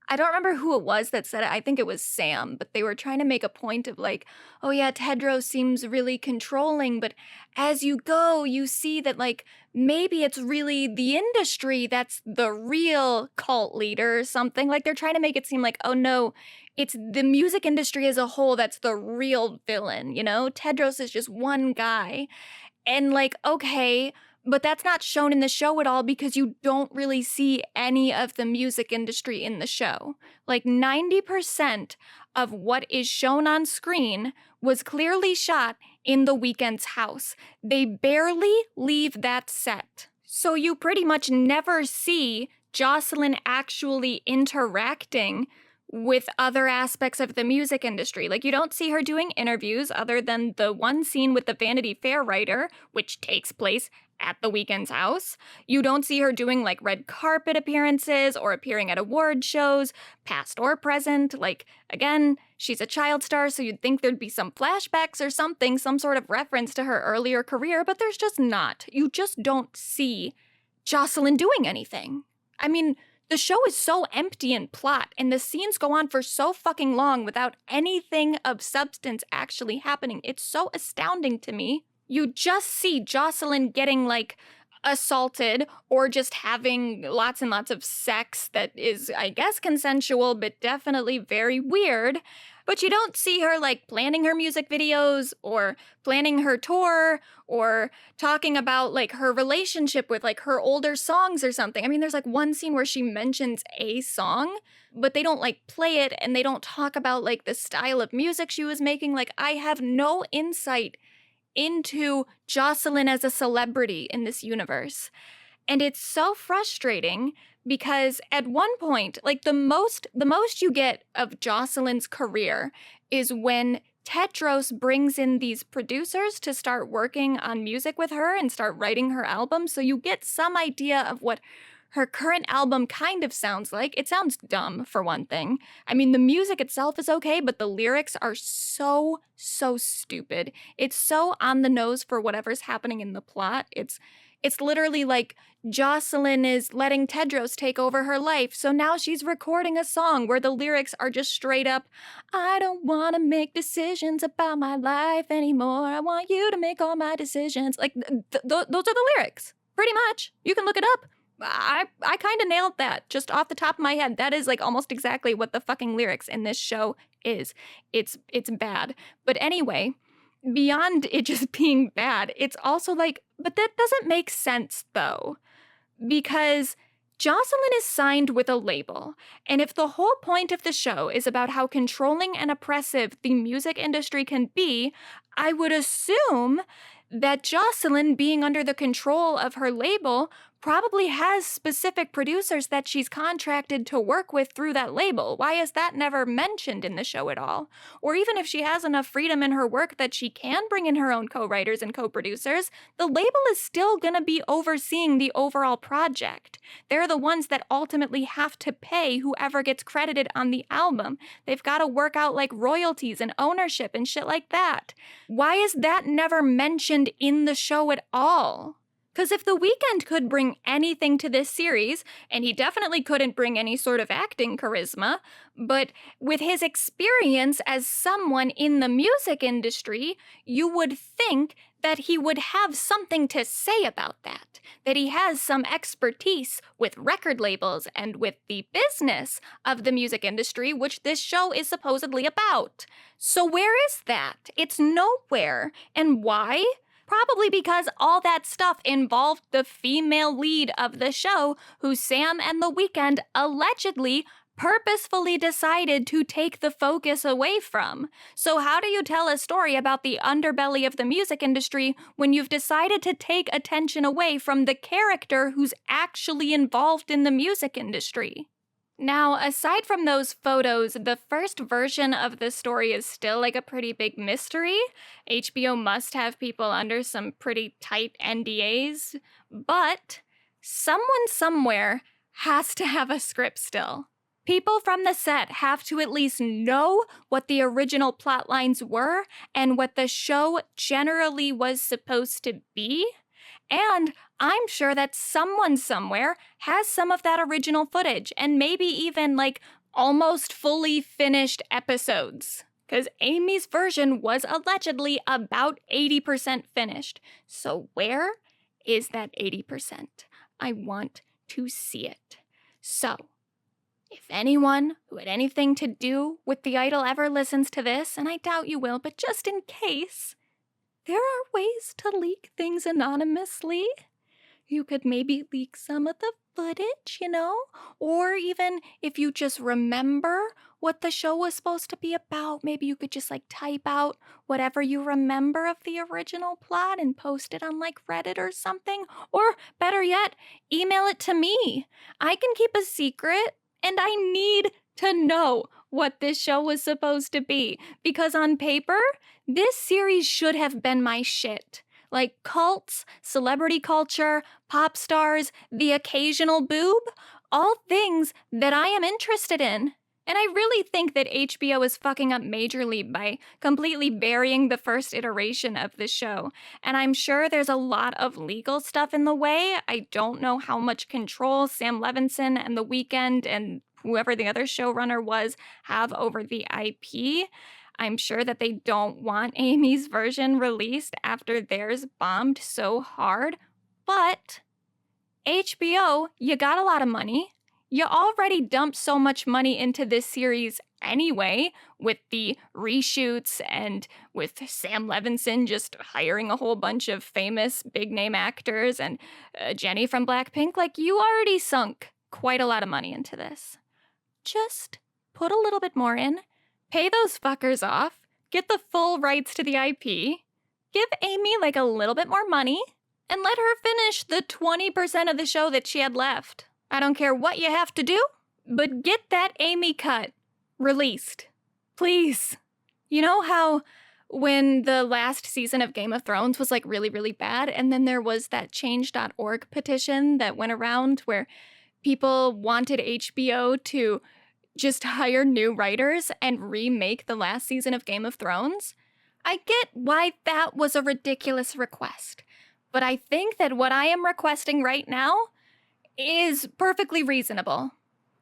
I don't remember who it was that said it. I think it was Sam, but they were trying to make a point of like, oh yeah, Tedros seems really controlling, but as you go, you see that like maybe it's really the industry that's the real cult leader or something. Like they're trying to make it seem like, oh no, it's the music industry as a whole that's the real villain, you know? Tedros is just one guy. And like, okay, but that's not shown in the show at all because you don't really see any of the music industry in the show. Like 90% of what is shown on screen was clearly shot in The Weeknd's house. They barely leave that set. So you pretty much never see Jocelyn actually interacting with other aspects of the music industry. Like, you don't see her doing interviews other than the one scene with the Vanity Fair writer, which takes place at The Weeknd's house. You don't see her doing, like, red carpet appearances or appearing at award shows, past or present. Like, again, she's a child star, so you'd think there'd be some flashbacks or something, some sort of reference to her earlier career, but there's just not. You just don't see Jocelyn doing anything. I mean, the show is so empty in plot, and the scenes go on for so fucking long without anything of substance actually happening. It's so astounding to me. You just see Jocelyn getting, like, assaulted or just having lots and lots of sex that is, I guess, consensual, but definitely very weird. But you don't see her, like, planning her music videos or planning her tour or talking about, like, her relationship with, like, her older songs or something. I mean, there's, like, one scene where she mentions a song, but they don't, like, play it, and they don't talk about, like, the style of music she was making. Like, I have no insight into Jocelyn as a celebrity in this universe. And it's so frustrating Because at one point, like the most you get of Jocelyn's career is when Tedros brings in these producers to start working on music with her and start writing her album. So you get some idea of what her current album kind of sounds like. It sounds dumb, for one thing. I mean, the music itself is okay, but the lyrics are so stupid. It's so on the nose for whatever's happening in the plot. It's literally like Jocelyn is letting Tedros take over her life, so now she's recording a song where the lyrics are just straight up, I don't want to make decisions about my life anymore. I want you to make all my decisions. Like, those are the lyrics, pretty much. You can look it up. I kind of nailed that just off the top of my head. That is like almost exactly what the fucking lyrics in this show is. It's bad. But anyway, beyond it just being bad, it's also like, but that doesn't make sense though, because Jocelyn is signed with a label, and if the whole point of the show is about how controlling and oppressive the music industry can be, I would assume that Jocelyn, being under the control of her label, probably has specific producers that she's contracted to work with through that label. Why is that never mentioned in the show at all? Or even if she has enough freedom in her work that she can bring in her own co-writers and co-producers, the label is still gonna be overseeing the overall project. They're the ones that ultimately have to pay whoever gets credited on the album. They've got to work out like royalties and ownership and shit like that. Why is that never mentioned in the show at all? Because if The Weeknd could bring anything to this series, and he definitely couldn't bring any sort of acting charisma, but with his experience as someone in the music industry, you would think that he would have something to say about that he has some expertise with record labels and with the business of the music industry, which this show is supposedly about. So where is that? It's nowhere. And why? Probably because all that stuff involved the female lead of the show, who Sam and The Weeknd allegedly purposefully decided to take the focus away from. So how do you tell a story about the underbelly of the music industry when you've decided to take attention away from the character who's actually involved in the music industry? Now, aside from those photos, the first version of the story is still like a pretty big mystery. HBO must have people under some pretty tight NDAs, but someone somewhere has to have a script still. People from the set have to at least know what the original plot lines were and what the show generally was supposed to be. And I'm sure that someone somewhere has some of that original footage and maybe even like almost fully finished episodes. Because Amy's version was allegedly about 80% finished. So where is that 80%? I want to see it. So, if anyone who had anything to do with The Idol ever listens to this, and I doubt you will, but just in case, there are ways to leak things anonymously. You could maybe leak some of the footage, or even if you just remember what the show was supposed to be about, maybe you could just like type out whatever you remember of the original plot and post it on like Reddit or something. Or better yet, email it to me. I can keep a secret, and I need to know what this show was supposed to be, because on paper, this series should have been my shit. Like cults, celebrity culture, pop stars, the occasional boob, all things that I am interested in. And I really think that HBO is fucking up majorly by completely burying the first iteration of the show. And I'm sure there's a lot of legal stuff in the way. I don't know how much control Sam Levinson and The Weeknd and whoever the other showrunner was have over the IP. I'm sure that they don't want Amy's version released after theirs bombed so hard. But HBO, you got a lot of money. You already dumped so much money into this series anyway, with the reshoots and with Sam Levinson just hiring a whole bunch of famous big-name actors and Jenny from Blackpink. Like, you already sunk quite a lot of money into this. Just put a little bit more in, pay those fuckers off, get the full rights to the IP, give Amy like a little bit more money, and let her finish the 20% of the show that she had left. I don't care what you have to do, but get that Amy cut released. Please. You know how when the last season of Game of Thrones was like really, really bad, and then there was that change.org petition that went around where people wanted HBO to just hire new writers and remake the last season of Game of Thrones? I get why that was a ridiculous request, but I think that what I am requesting right now is perfectly reasonable.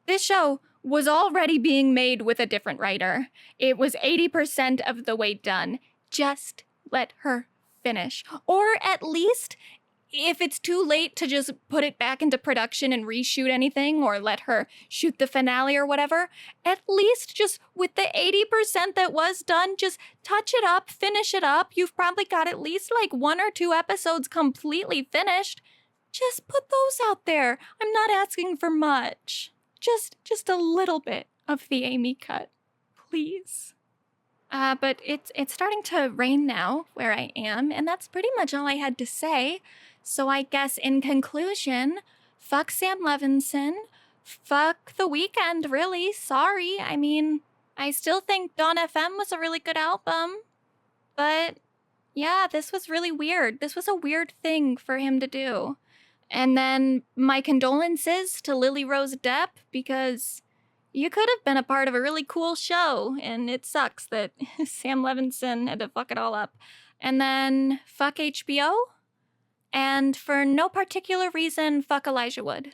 This show was already being made with a different writer. It was 80% of the way done. Just let her finish. Or at least, if it's too late to just put it back into production and reshoot anything or let her shoot the finale or whatever, at least just with the 80% that was done, just touch it up, finish it up. You've probably got at least like 1 or 2 episodes completely finished. Just put those out there. I'm not asking for much. Just a little bit of the Amy cut, please. But it's starting to rain now where I am, and that's pretty much all I had to say. So I guess in conclusion, fuck Sam Levinson, fuck The Weeknd, really. Sorry. I mean, I still think Dawn FM was a really good album, but yeah, this was really weird. This was a weird thing for him to do. And then my condolences to Lily Rose Depp, because you could have been a part of a really cool show, and it sucks that Sam Levinson had to fuck it all up. And then fuck HBO, and for no particular reason, fuck Elijah Wood.